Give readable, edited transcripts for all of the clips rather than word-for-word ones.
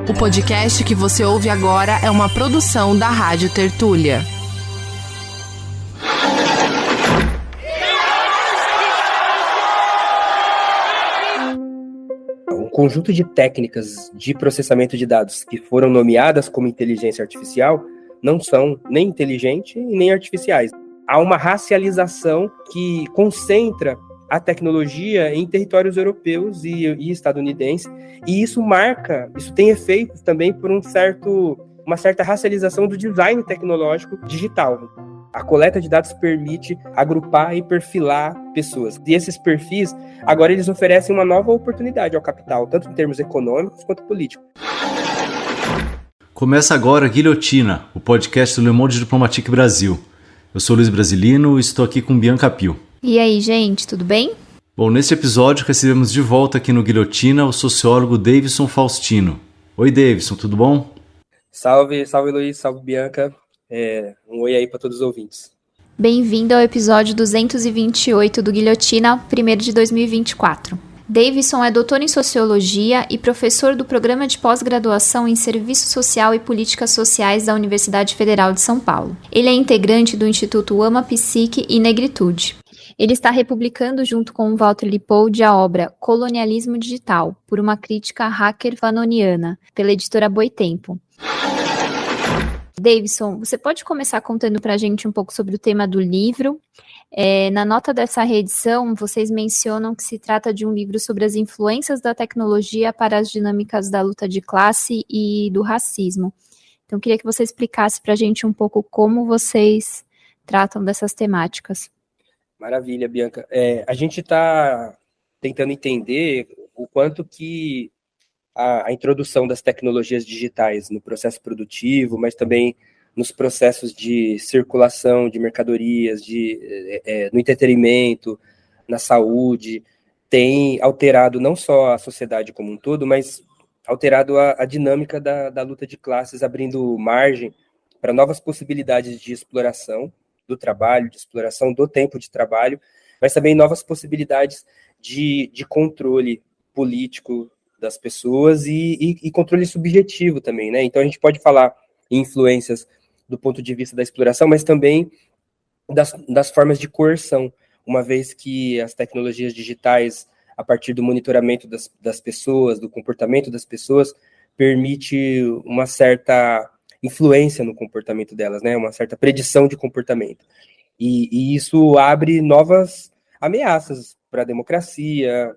O podcast que você ouve agora é uma produção da Rádio Tertúlia. Um conjunto de técnicas de processamento de dados que foram nomeadas como inteligência artificial não são nem inteligentes e nem artificiais. Há uma racialização que concentra a tecnologia em territórios europeus e estadunidenses, e isso tem efeitos também por uma certa racialização do design tecnológico digital. A coleta de dados permite agrupar e perfilar pessoas. E esses perfis, agora eles oferecem uma nova oportunidade ao capital, tanto em termos econômicos quanto políticos. Começa agora Guilhotina, o podcast do Le Monde Diplomatique Brasil. Eu sou Luiz Brasilino e estou aqui com Bianca Pio. E aí, gente, tudo bem? Bom, neste episódio recebemos de volta aqui no Guilhotina o sociólogo Davidson Faustino. Oi, Davidson, tudo bom? Salve Luiz, salve Bianca. Um oi aí para todos os ouvintes. Bem-vindo ao episódio 228 do Guilhotina, 1º de 2024. Davidson é doutor em Sociologia e professor do Programa de Pós-Graduação em Serviço Social e Políticas Sociais da Universidade Federal de São Paulo. Ele é integrante do Instituto Ama Psique e Negritude. Ele está republicando junto com Walter Lippoldt a obra Colonialismo Digital, por uma crítica hacker-fanoniana, pela editora Boitempo. Davidson, você pode começar contando para a gente um pouco sobre o tema do livro? Na nota dessa reedição, vocês mencionam que se trata de um livro sobre as influências da tecnologia para as dinâmicas da luta de classe e do racismo. Então, queria que você explicasse para a gente um pouco como vocês tratam dessas temáticas. Maravilha, Bianca. A gente está tentando entender o quanto que a introdução das tecnologias digitais no processo produtivo, mas também nos processos de circulação de mercadorias, no entretenimento, na saúde, tem alterado não só a sociedade como um todo, mas alterado a dinâmica da luta de classes, abrindo margem para novas possibilidades de exploração do trabalho, de exploração do tempo de trabalho, mas também novas possibilidades de controle político das pessoas e controle subjetivo também, né? Então a gente pode falar em influências do ponto de vista da exploração, mas também das formas de coerção, uma vez que as tecnologias digitais, a partir do monitoramento das pessoas, do comportamento das pessoas, permite uma certa influência no comportamento delas, né? Uma certa predição de comportamento. E isso abre novas ameaças para a democracia,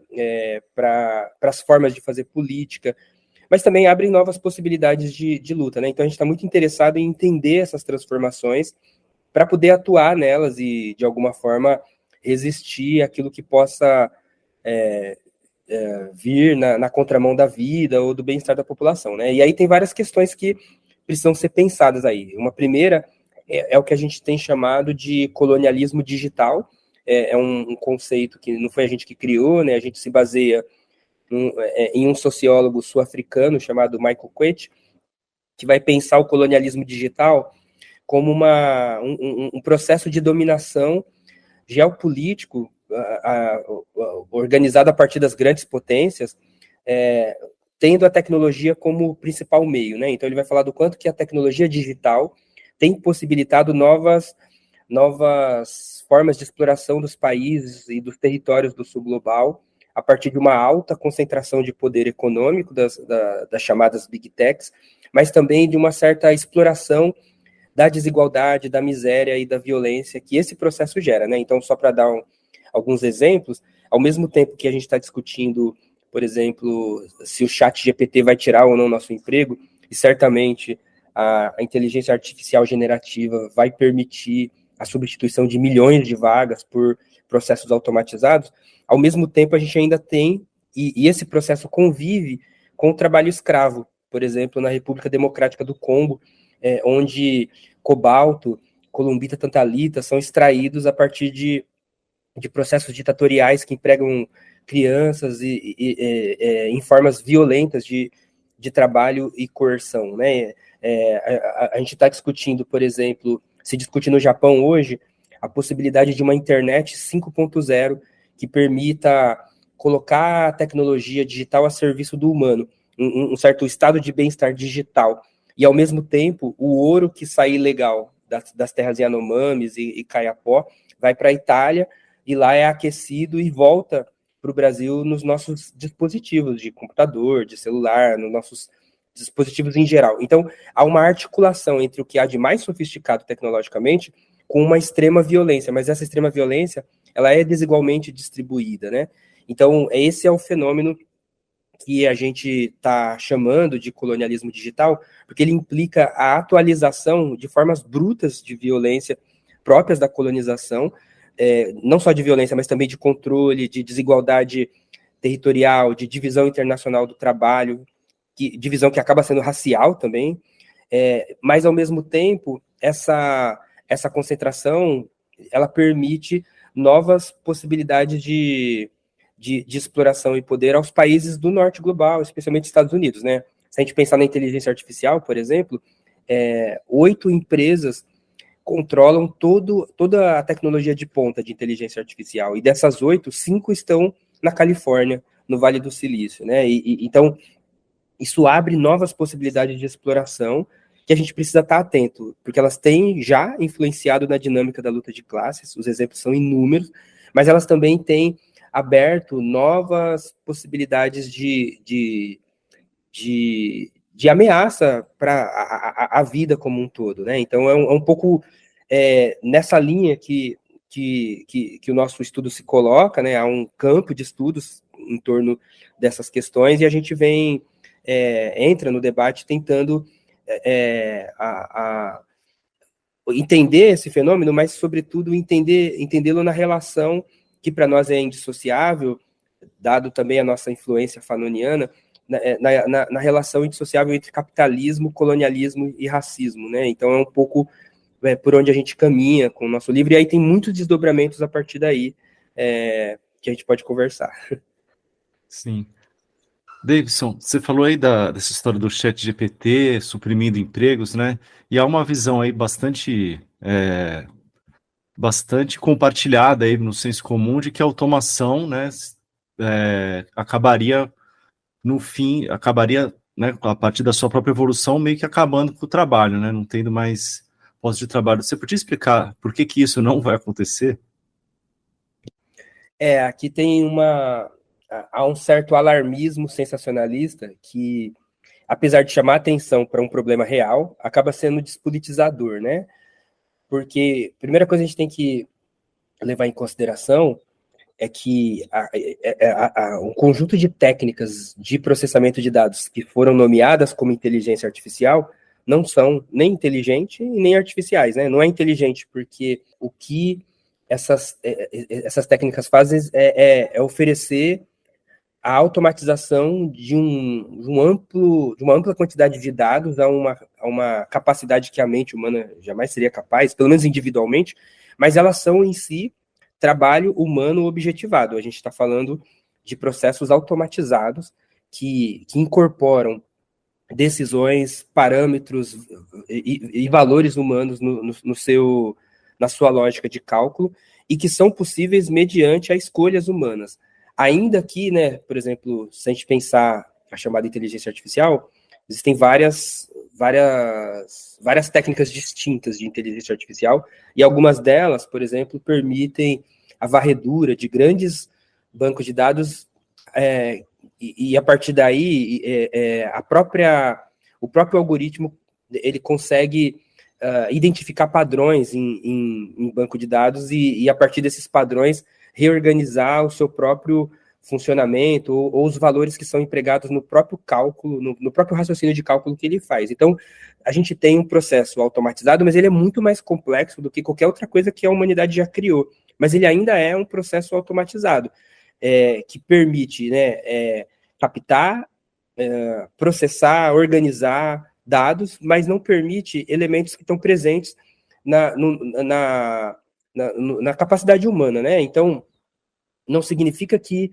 para as formas de fazer política, mas também abre novas possibilidades de luta, né? Então a gente está muito interessado em entender essas transformações para poder atuar nelas e, de alguma forma, resistir àquilo que possa vir na contramão da vida ou do bem-estar da população, né? E aí tem várias questões que precisam ser pensadas aí. Uma primeira é o que a gente tem chamado de colonialismo digital. É um conceito que não foi a gente que criou, né? A gente se baseia em um sociólogo sul-africano chamado Michael Kwet, que vai pensar o colonialismo digital como um processo de dominação geopolítico organizado a partir das grandes potências, tendo a tecnologia como principal meio, né? Então ele vai falar do quanto que a tecnologia digital tem possibilitado novas formas de exploração dos países e dos territórios do sul global, a partir de uma alta concentração de poder econômico das chamadas Big Techs, mas também de uma certa exploração da desigualdade, da miséria e da violência que esse processo gera, né? Então, só para dar alguns exemplos, ao mesmo tempo que a gente está discutindo, por exemplo, se o chat GPT vai tirar ou não nosso emprego, e certamente a inteligência artificial generativa vai permitir a substituição de milhões de vagas por processos automatizados, ao mesmo tempo a gente ainda tem, e esse processo convive com o trabalho escravo, por exemplo, na República Democrática do Congo, onde cobalto, columbita, tantalita são extraídos a partir de processos ditatoriais que empregam crianças em formas violentas de trabalho e coerção, né? A gente está discutindo, por exemplo, se discute no Japão hoje a possibilidade de uma internet 5.0 que permita colocar a tecnologia digital a serviço do humano, um certo estado de bem-estar digital. E, ao mesmo tempo, o ouro que sai ilegal das terras Yanomamis e Kayapó vai para a Itália, e lá é aquecido e volta para o Brasil nos nossos dispositivos de computador, de celular, nos nossos dispositivos em geral. Então, há uma articulação entre o que há de mais sofisticado tecnologicamente com uma extrema violência, mas essa extrema violência, ela é desigualmente distribuída, né? Então, esse é o fenômeno que a gente está chamando de colonialismo digital, porque ele implica a atualização de formas brutas de violência próprias da colonização, não só de violência, mas também de controle, de desigualdade territorial, de divisão internacional do trabalho, divisão que acaba sendo racial também, mas, ao mesmo tempo, essa concentração, ela permite novas possibilidades de exploração e poder aos países do norte global, especialmente Estados Unidos, né? Se a gente pensar na inteligência artificial, por exemplo, 8 empresas controlam toda a tecnologia de ponta de inteligência artificial, e dessas 8, 5 estão na Califórnia, no Vale do Silício, né? Então, isso abre novas possibilidades de exploração que a gente precisa estar atento, porque elas têm já influenciado na dinâmica da luta de classes, os exemplos são inúmeros, mas elas também têm aberto novas possibilidades de ameaça para a vida como um todo, né? Então, é um pouco nessa linha que o nosso estudo se coloca, né? Há um campo de estudos em torno dessas questões, e a gente entra no debate tentando entender esse fenômeno, mas, sobretudo, entendê-lo na relação que para nós é indissociável, dado também a nossa influência fanoniana, na relação indissociável entre capitalismo, colonialismo e racismo, né? Então, é um pouco por onde a gente caminha com o nosso livro, e aí tem muitos desdobramentos a partir daí que a gente pode conversar. Sim. Davidson, você falou aí dessa história do ChatGPT suprimindo empregos, né? E há uma visão aí bastante compartilhada aí no senso comum de que a automação, né, acabaria, né, a partir da sua própria evolução, meio que acabando com o trabalho, né? Não tendo mais posto de trabalho. Você podia explicar por que isso não vai acontecer? Aqui há um certo alarmismo sensacionalista que, apesar de chamar atenção para um problema real, acaba sendo despolitizador, né? Porque a primeira coisa que a gente tem que levar em consideração é que um conjunto de técnicas de processamento de dados que foram nomeadas como inteligência artificial não são nem inteligentes e nem artificiais, né? Não é inteligente porque o que essas técnicas fazem é oferecer a automatização de uma ampla quantidade de dados a uma capacidade que a mente humana jamais seria capaz, pelo menos individualmente, mas elas são em si trabalho humano objetivado. A gente está falando de processos automatizados que incorporam decisões, parâmetros e valores humanos na sua lógica de cálculo, e que são possíveis mediante as escolhas humanas. Ainda que, né, por exemplo, se a gente pensar a chamada inteligência artificial, existem várias técnicas distintas de inteligência artificial, e algumas delas, por exemplo, permitem a varredura de grandes bancos de dados, e a partir daí, o próprio algoritmo ele consegue identificar padrões em banco de dados e a partir desses padrões, reorganizar o seu próprio funcionamento ou os valores que são empregados no próprio cálculo, no próprio raciocínio de cálculo que ele faz. Então, a gente tem um processo automatizado, mas ele é muito mais complexo do que qualquer outra coisa que a humanidade já criou. Mas ele ainda é um processo automatizado, que permite, né, captar, processar, organizar dados, mas não permite elementos que estão presentes na capacidade humana, né? Então, não significa que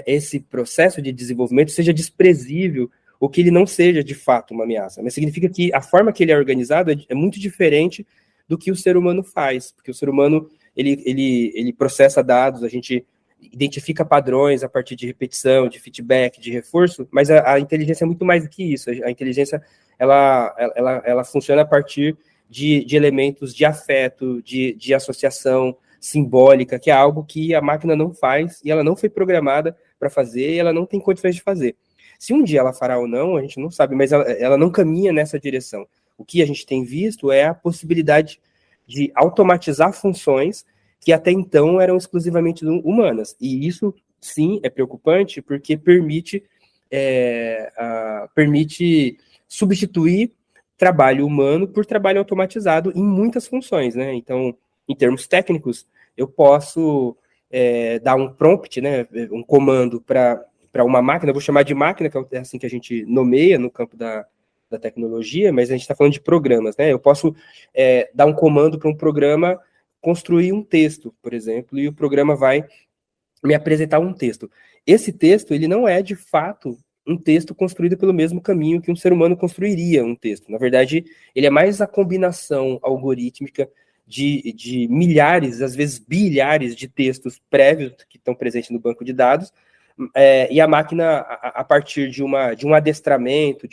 esse processo de desenvolvimento seja desprezível ou que ele não seja, de fato, uma ameaça, mas significa que a forma que ele é organizado é muito diferente do que o ser humano faz, porque o ser humano, ele processa dados, a gente identifica padrões a partir de repetição, de feedback, de reforço, mas a inteligência é muito mais do que isso. A inteligência, ela funciona a partir de elementos de afeto, de associação simbólica, que é algo que a máquina não faz, e ela não foi programada para fazer, e ela não tem condições de fazer. Se um dia ela fará ou não, a gente não sabe, mas ela não caminha nessa direção. O que a gente tem visto é a possibilidade de automatizar funções que até então eram exclusivamente humanas. E isso, sim, é preocupante, porque permite substituir trabalho humano por trabalho automatizado em muitas funções, né? Então, em termos técnicos, eu posso dar um prompt, né, um comando para uma máquina, eu vou chamar de máquina, que é assim que a gente nomeia no campo da tecnologia, mas a gente está falando de programas, né? Eu posso dar um comando para um programa construir um texto, por exemplo, e o programa vai me apresentar um texto. Esse texto, ele não é, de fato, um texto construído pelo mesmo caminho que um ser humano construiria um texto. Na verdade, ele é mais a combinação algorítmica de milhares, às vezes bilhares de textos prévios que estão presentes no banco de dados, e a máquina, a partir de um adestramento,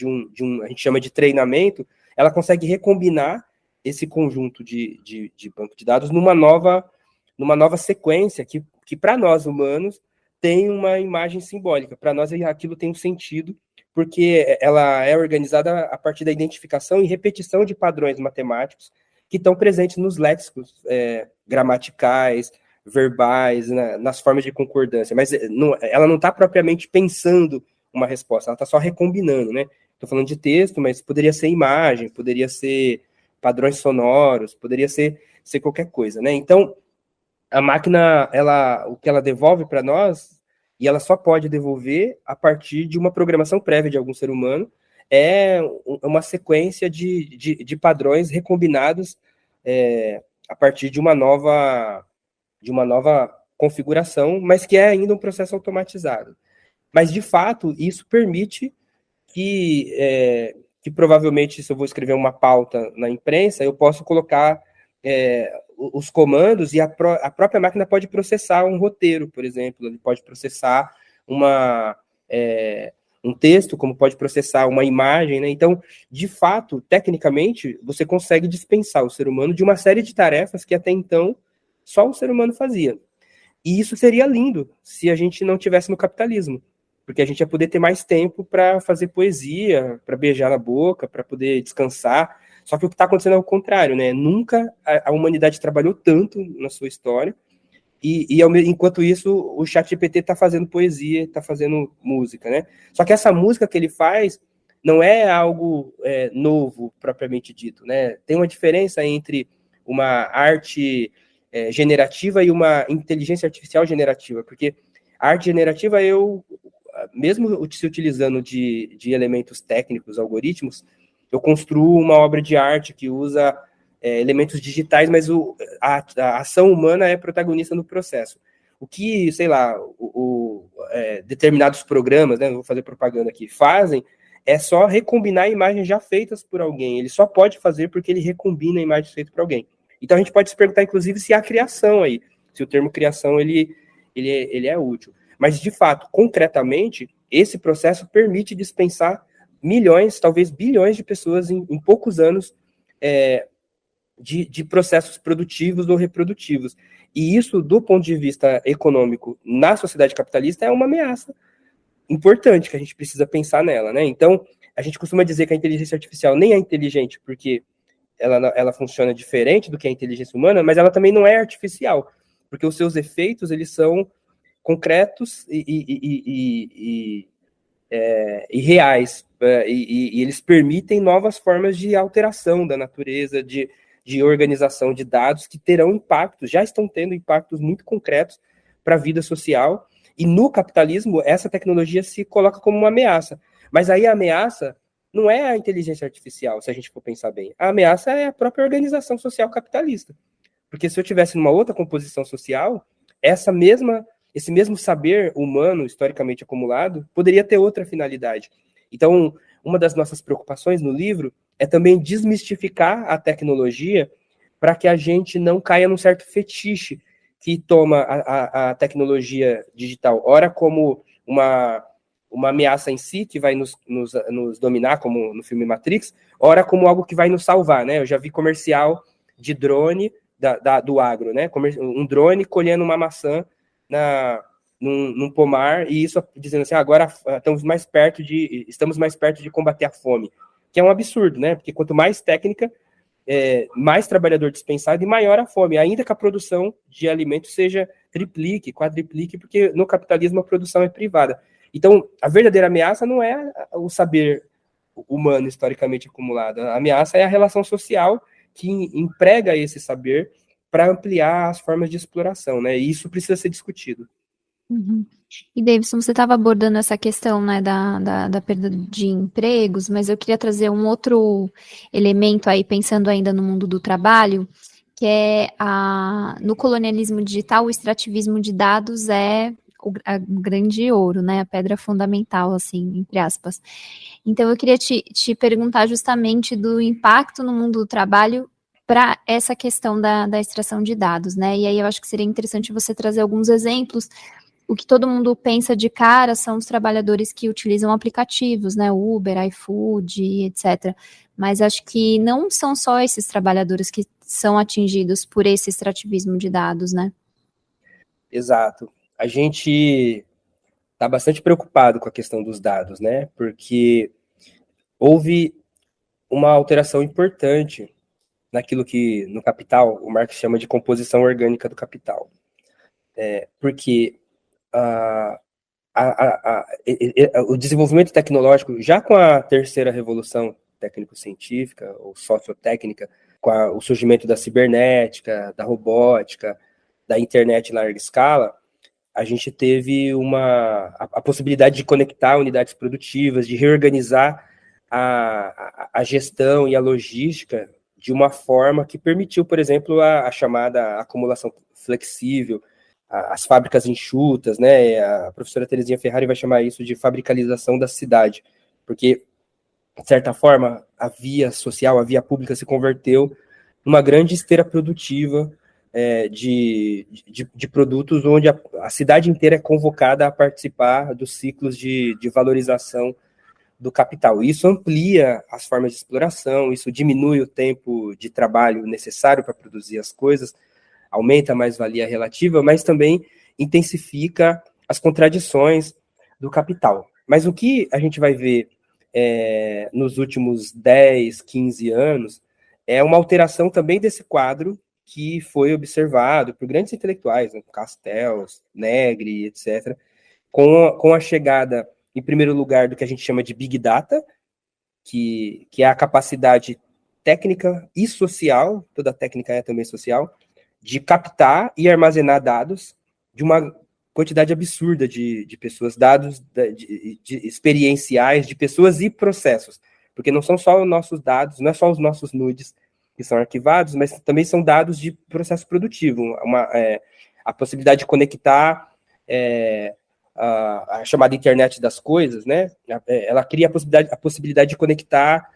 a gente chama de treinamento, ela consegue recombinar esse conjunto de banco de dados numa nova sequência que para nós humanos tem uma imagem simbólica. Para nós aquilo tem um sentido, porque ela é organizada a partir da identificação e repetição de padrões matemáticos que estão presentes nos léxicos gramaticais, verbais, nas formas de concordância. Mas ela não está propriamente pensando uma resposta, ela está só recombinando, né? Estou falando de texto, mas poderia ser imagem, poderia ser padrões sonoros, poderia ser qualquer coisa, né? Então, a máquina, o que ela devolve para nós, e ela só pode devolver a partir de uma programação prévia de algum ser humano, é uma sequência de padrões recombinados a partir de uma nova configuração, mas que é ainda um processo automatizado. Mas, de fato, isso permite que provavelmente, se eu vou escrever uma pauta na imprensa, eu posso colocar os comandos e a própria máquina pode processar um roteiro, por exemplo, ele pode processar um texto, como pode processar uma imagem, né? Então, de fato, tecnicamente, você consegue dispensar o ser humano de uma série de tarefas que até então só o ser humano fazia. E isso seria lindo se a gente não tivesse no capitalismo, porque a gente ia poder ter mais tempo para fazer poesia, para beijar na boca, para poder descansar. Só que o que está acontecendo é o contrário, né? Nunca a humanidade trabalhou tanto na sua história, e enquanto isso, o ChatGPT está fazendo poesia, está fazendo música, né? Só que essa música que ele faz não é algo novo, propriamente dito, né? Tem uma diferença entre uma arte generativa e uma inteligência artificial generativa, porque a arte generativa, mesmo se utilizando de elementos técnicos, algoritmos, eu construo uma obra de arte que usa elementos digitais, mas a ação humana é protagonista no processo. O que, sei lá, determinados programas, né, não vou fazer propaganda aqui, fazem é só recombinar imagens já feitas por alguém. Ele só pode fazer porque ele recombina imagens feitas por alguém. Então a gente pode se perguntar, inclusive, se há criação aí, se o termo criação ele é útil. Mas, de fato, concretamente, esse processo permite dispensar milhões, talvez bilhões de pessoas em poucos anos de processos produtivos ou reprodutivos. E isso, do ponto de vista econômico, na sociedade capitalista, é uma ameaça importante que a gente precisa pensar nela, né? Então, a gente costuma dizer que a inteligência artificial nem é inteligente porque ela funciona diferente do que a inteligência humana, mas ela também não é artificial, porque os seus efeitos, eles são concretos e reais, e eles permitem novas formas de alteração da natureza, de organização de dados que terão impactos, já estão tendo impactos muito concretos para a vida social, e no capitalismo essa tecnologia se coloca como uma ameaça, mas aí a ameaça não é a inteligência artificial, se a gente for pensar bem, a ameaça é a própria organização social capitalista, porque se eu tivesse numa outra composição social, esse mesmo saber humano, historicamente acumulado, poderia ter outra finalidade. Então, uma das nossas preocupações no livro é também desmistificar a tecnologia para que a gente não caia num certo fetiche que toma a tecnologia digital, ora como uma ameaça em si, que vai nos dominar, como no filme Matrix, ora como algo que vai nos salvar, né? Eu já vi comercial de drone do agro, né? Um drone colhendo uma maçã num pomar, e isso dizendo assim, agora estamos mais perto de combater a fome, que é um absurdo, né? Porque quanto mais técnica, mais trabalhador dispensado e maior a fome, ainda que a produção de alimentos seja triplique, quadriplique, porque no capitalismo a produção é privada. Então, a verdadeira ameaça não é o saber humano historicamente acumulado, a ameaça é a relação social que emprega esse saber para ampliar as formas de exploração, né? E isso precisa ser discutido. Uhum. E, Davidson, você estava abordando essa questão, né, da perda de empregos, mas eu queria trazer um outro elemento aí, pensando ainda no mundo do trabalho, que é no colonialismo digital, o extrativismo de dados é o grande ouro, né, a pedra fundamental, assim, entre aspas. Então, eu queria te perguntar justamente do impacto no mundo do trabalho para essa questão da extração de dados, né, e aí eu acho que seria interessante você trazer alguns exemplos. O que todo mundo pensa de cara são os trabalhadores que utilizam aplicativos, né, Uber, iFood, etc. Mas acho que não são só esses trabalhadores que são atingidos por esse extrativismo de dados, né? Exato. A gente está bastante preocupado com a questão dos dados, né? Porque houve uma alteração importante naquilo que no capital o Marx chama de composição orgânica do capital. Porque o desenvolvimento tecnológico, já com a terceira revolução técnico-científica ou sociotécnica, com o surgimento da cibernética, da robótica, da internet em larga escala, a gente teve a possibilidade de conectar unidades produtivas, de reorganizar a gestão e a logística de uma forma que permitiu, por exemplo, a chamada acumulação flexível, as fábricas enxutas, né? A professora Terezinha Ferrari vai chamar isso de fabricalização da cidade, porque, de certa forma, a via social, a via pública se converteu numa grande esteira produtiva de produtos onde a cidade inteira é convocada a participar dos ciclos de valorização do capital. Isso amplia as formas de exploração, isso diminui o tempo de trabalho necessário para produzir as coisas, aumenta a mais-valia relativa, mas também intensifica as contradições do capital. Mas o que a gente vai ver nos últimos 10, 15 anos é uma alteração também desse quadro que foi observado por grandes intelectuais, né, Castells, Negri, etc., com a chegada, em primeiro lugar, do que a gente chama de Big Data, que é a capacidade técnica e social, toda técnica é também social, de captar e armazenar dados de uma quantidade absurda de pessoas, dados de experienciais de pessoas e processos, porque não são só os nossos dados, não é só os nossos nudes que são arquivados, mas também são dados de processo produtivo, a possibilidade de conectar a chamada internet das coisas, né? Ela cria a possibilidade de conectar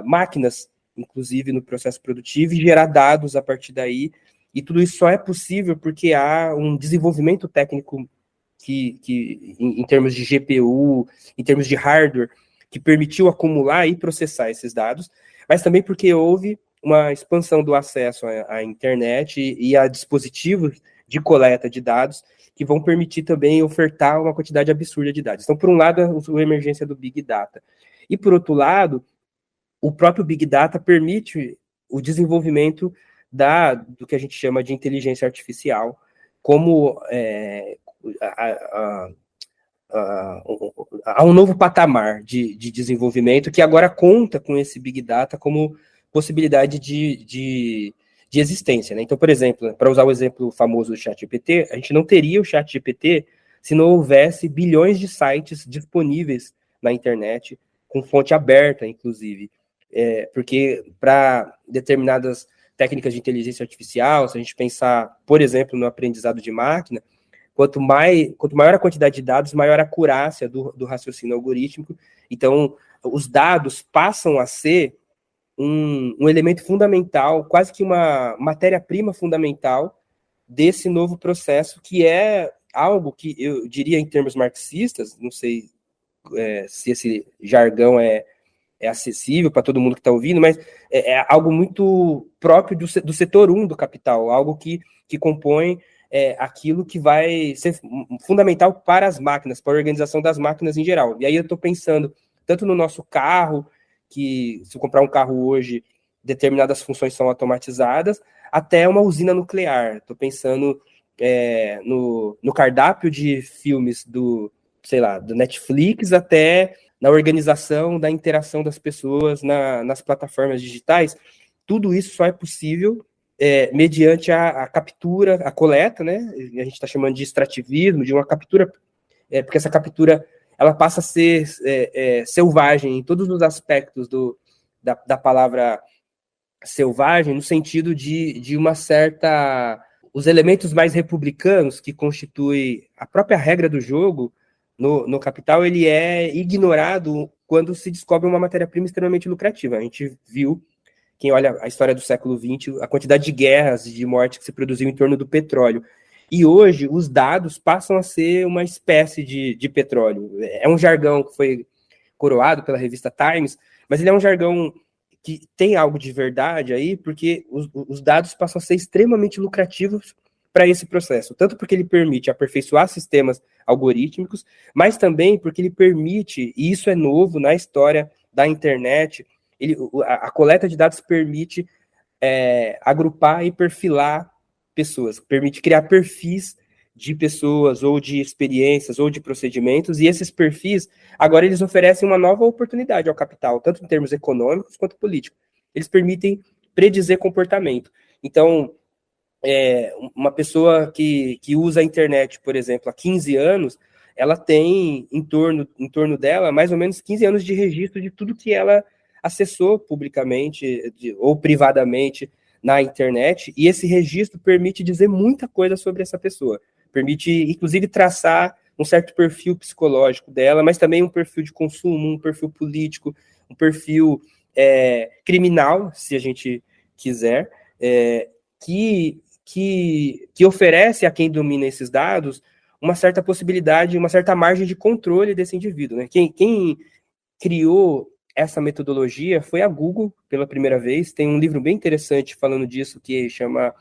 máquinas, inclusive no processo produtivo, e gerar dados a partir daí, e tudo isso só é possível porque há um desenvolvimento técnico que em termos de GPU, em termos de hardware, que permitiu acumular e processar esses dados, mas também porque houve uma expansão do acesso à internet e a dispositivos de coleta de dados que vão permitir também ofertar uma quantidade absurda de dados. Então, por um lado, a emergência do Big Data. E, por outro lado, o próprio Big Data permite o desenvolvimento do que a gente chama de inteligência artificial, como há um novo patamar de desenvolvimento que agora conta com esse Big Data como possibilidade de existência, né? Então, por exemplo, para usar o exemplo famoso do ChatGPT, a gente não teria o ChatGPT se não houvesse bilhões de sites disponíveis na internet, com fonte aberta, inclusive. Porque para determinadas técnicas de inteligência artificial, se a gente pensar, por exemplo, no aprendizado de máquina, quanto maior a quantidade de dados, maior a acurácia do raciocínio algorítmico. Então, os dados passam a ser um elemento fundamental, quase que uma matéria-prima fundamental desse novo processo, que é algo que eu diria em termos marxistas, não sei se esse jargão é acessível para todo mundo que está ouvindo, mas é algo muito próprio do setor 1 do capital, algo que compõe aquilo que vai ser fundamental para as máquinas, para a organização das máquinas em geral. E aí eu estou pensando tanto no nosso carro, que se eu comprar um carro hoje, determinadas funções são automatizadas, até uma usina nuclear. Estou pensando no cardápio de filmes do Netflix, até na organização da interação das pessoas nas plataformas digitais. Tudo isso só é possível mediante a captura, a coleta, né? A gente está chamando de extrativismo, de uma captura, porque essa captura ela passa a ser selvagem em todos os aspectos da palavra selvagem, no sentido de uma certa... Os elementos mais republicanos que constituem a própria regra do jogo no capital, ele é ignorado quando se descobre uma matéria-prima extremamente lucrativa. A gente viu, quem olha a história do século XX, a quantidade de guerras e de morte que se produziu em torno do petróleo. E hoje, os dados passam a ser uma espécie de petróleo. É um jargão que foi coroado pela revista Times, mas ele é um jargão que tem algo de verdade aí, porque os dados passam a ser extremamente lucrativos para esse processo, tanto porque ele permite aperfeiçoar sistemas algorítmicos, mas também porque ele permite, e isso é novo na história da internet, a coleta de dados permite agrupar e perfilar pessoas, permite criar perfis de pessoas, ou de experiências, ou de procedimentos, e esses perfis, agora eles oferecem uma nova oportunidade ao capital, tanto em termos econômicos quanto políticos. Eles permitem predizer comportamento. Então, uma pessoa que usa a internet, por exemplo, há 15 anos, ela tem em torno dela mais ou menos 15 anos de registro de tudo que ela acessou publicamente ou privadamente na internet, e esse registro permite dizer muita coisa sobre essa pessoa. Permite, inclusive, traçar um certo perfil psicológico dela, mas também um perfil de consumo, um perfil político, um perfil criminal, se a gente quiser, que oferece a quem domina esses dados uma certa possibilidade, uma certa margem de controle desse indivíduo, né? Quem criou essa metodologia foi a Google, pela primeira vez. Tem um livro bem interessante falando disso, que chama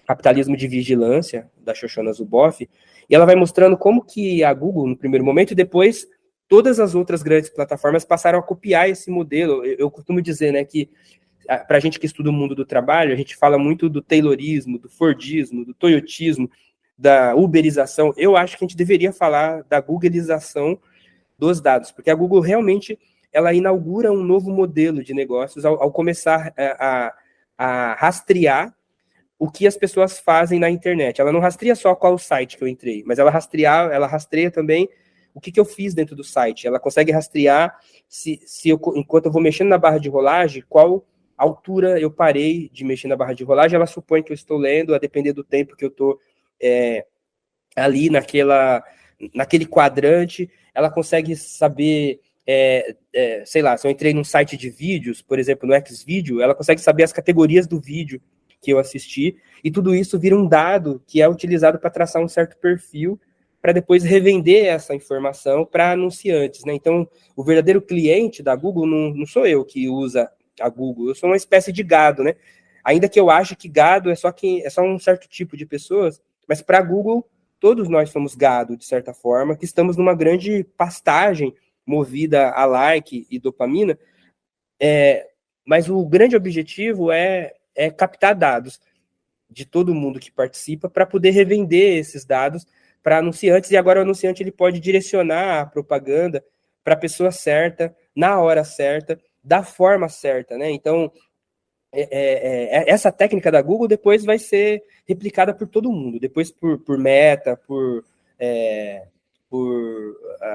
Capitalismo de Vigilância, da Shoshana Zuboff, e ela vai mostrando como que a Google, no primeiro momento, e depois todas as outras grandes plataformas passaram a copiar esse modelo. Eu costumo dizer, né, que para a gente que estuda o mundo do trabalho, a gente fala muito do Taylorismo, do Fordismo, do Toyotismo, da Uberização. Eu acho que a gente deveria falar da Googleização dos dados, porque a Google realmente ela inaugura um novo modelo de negócios ao começar a rastrear o que as pessoas fazem na internet. Ela não rastreia só qual site que eu entrei, mas ela rastreia também o que eu fiz dentro do site. Ela consegue rastrear se enquanto eu vou mexendo na barra de rolagem, qual altura eu parei de mexer na barra de rolagem. Ela supõe que eu estou lendo, a depender do tempo que eu estou ali naquele quadrante. Ela consegue saber, sei lá, se eu entrei num site de vídeos, por exemplo, no Xvideo, ela consegue saber as categorias do vídeo que eu assisti, e tudo isso vira um dado que é utilizado para traçar um certo perfil, para depois revender essa informação para anunciantes, né? Então, o verdadeiro cliente da Google não sou eu que usa a Google, eu sou uma espécie de gado, né? Ainda que eu ache que gado é só um certo tipo de pessoas, mas para a Google, todos nós somos gado, de certa forma, que estamos numa grande pastagem movida a like e dopamina, mas o grande objetivo é captar dados de todo mundo que participa para poder revender esses dados para anunciantes, e agora o anunciante ele pode direcionar a propaganda para a pessoa certa, na hora certa, da forma certa, né? Então, essa técnica da Google depois vai ser replicada por todo mundo, depois por Meta, por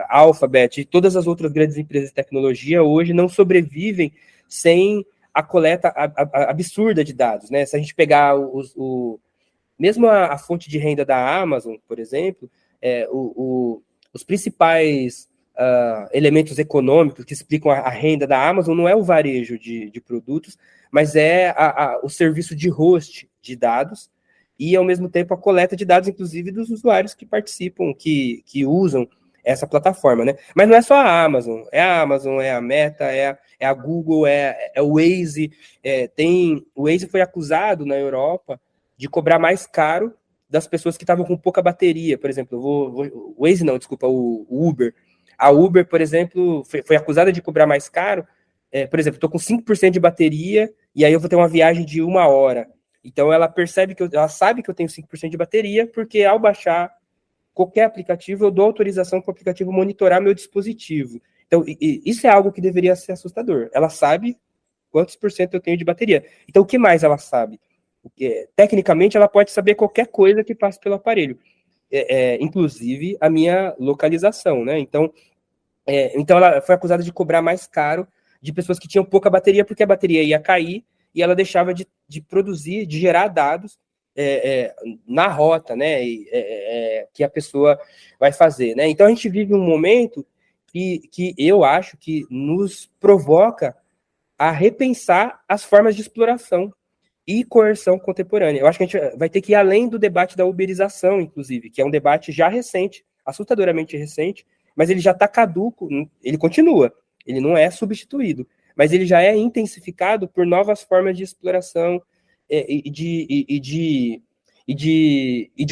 Alphabet, e todas as outras grandes empresas de tecnologia hoje não sobrevivem sem a coleta absurda de dados, né? Se a gente pegar mesmo a fonte de renda da Amazon, por exemplo, os principais elementos econômicos que explicam a renda da Amazon não é o varejo de produtos, mas é o serviço de host de dados, e, ao mesmo tempo, a coleta de dados, inclusive, dos usuários que participam, que usam essa plataforma, né? Mas não é só a Amazon, é a Meta, é a Google, é o Waze. O Waze foi acusado na Europa de cobrar mais caro das pessoas que estavam com pouca bateria, por exemplo. O Waze não, desculpa, o Uber. A Uber, por exemplo, foi acusada de cobrar mais caro. Por exemplo, estou com 5% de bateria e aí eu vou ter uma viagem de 1 hora. Então ela percebe ela sabe que eu tenho 5% de bateria, porque ao baixar qualquer aplicativo, eu dou autorização para o aplicativo monitorar meu dispositivo. Então, isso é algo que deveria ser assustador. Ela sabe quantos por cento eu tenho de bateria. Então, o que mais ela sabe? Tecnicamente, ela pode saber qualquer coisa que passe pelo aparelho, inclusive a minha localização, né? Então, ela foi acusada de cobrar mais caro de pessoas que tinham pouca bateria, porque a bateria ia cair e ela deixava de produzir, de gerar dados na rota, né, que a pessoa vai fazer, né? Então a gente vive um momento que eu acho que nos provoca a repensar as formas de exploração e coerção contemporânea. Eu acho que a gente vai ter que ir além do debate da uberização, inclusive, que é um debate já recente, assustadoramente recente, mas ele já está caduco, ele continua, ele não é substituído, mas ele já é intensificado por novas formas de exploração e de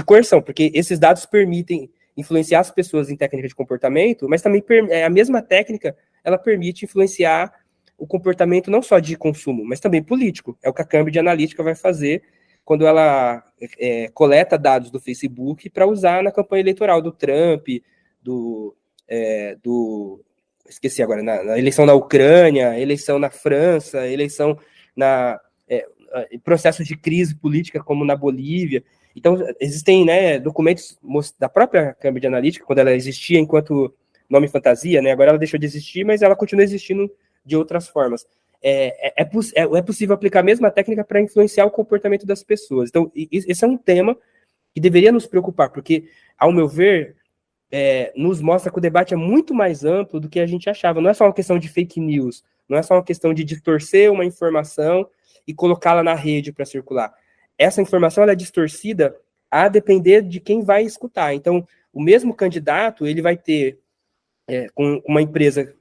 coerção, porque esses dados permitem influenciar as pessoas em técnica de comportamento, mas também a mesma técnica, ela permite influenciar o comportamento não só de consumo, mas também político. É o que a Cambridge Analytica vai fazer quando ela coleta dados do Facebook para usar na campanha eleitoral do Trump, esqueci agora, na eleição na Ucrânia, eleição na França, eleição processos de crise política, como na Bolívia. Então, existem, né, documentos da própria Cambridge Analytica, quando ela existia enquanto nome fantasia, né, agora ela deixou de existir, mas ela continua existindo de outras formas. É possível aplicar a mesma técnica para influenciar o comportamento das pessoas. Então, esse é um tema que deveria nos preocupar, porque, ao meu ver, nos mostra que o debate é muito mais amplo do que a gente achava. Não é só uma questão de fake news, não é só uma questão de distorcer uma informação e colocá-la na rede para circular. Essa informação ela é distorcida a depender de quem vai escutar. Então, o mesmo candidato, ele vai ter, com uma empresa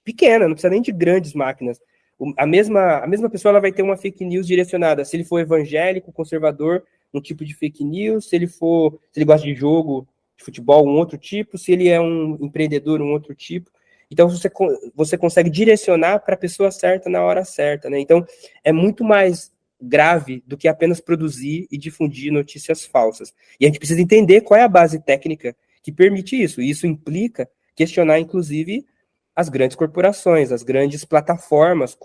pequena, não precisa nem de grandes máquinas, a mesma pessoa ela vai ter uma fake news direcionada. Se ele for evangélico, conservador, um tipo de fake news. Se ele gosta de jogo, de futebol, um outro tipo. Se ele é um empreendedor, um outro tipo. Então, você consegue direcionar para a pessoa certa na hora certa, né? Então, é muito mais grave do que apenas produzir e difundir notícias falsas. E a gente precisa entender qual é a base técnica que permite isso. E isso implica questionar, inclusive, as grandes corporações, as grandes plataformas,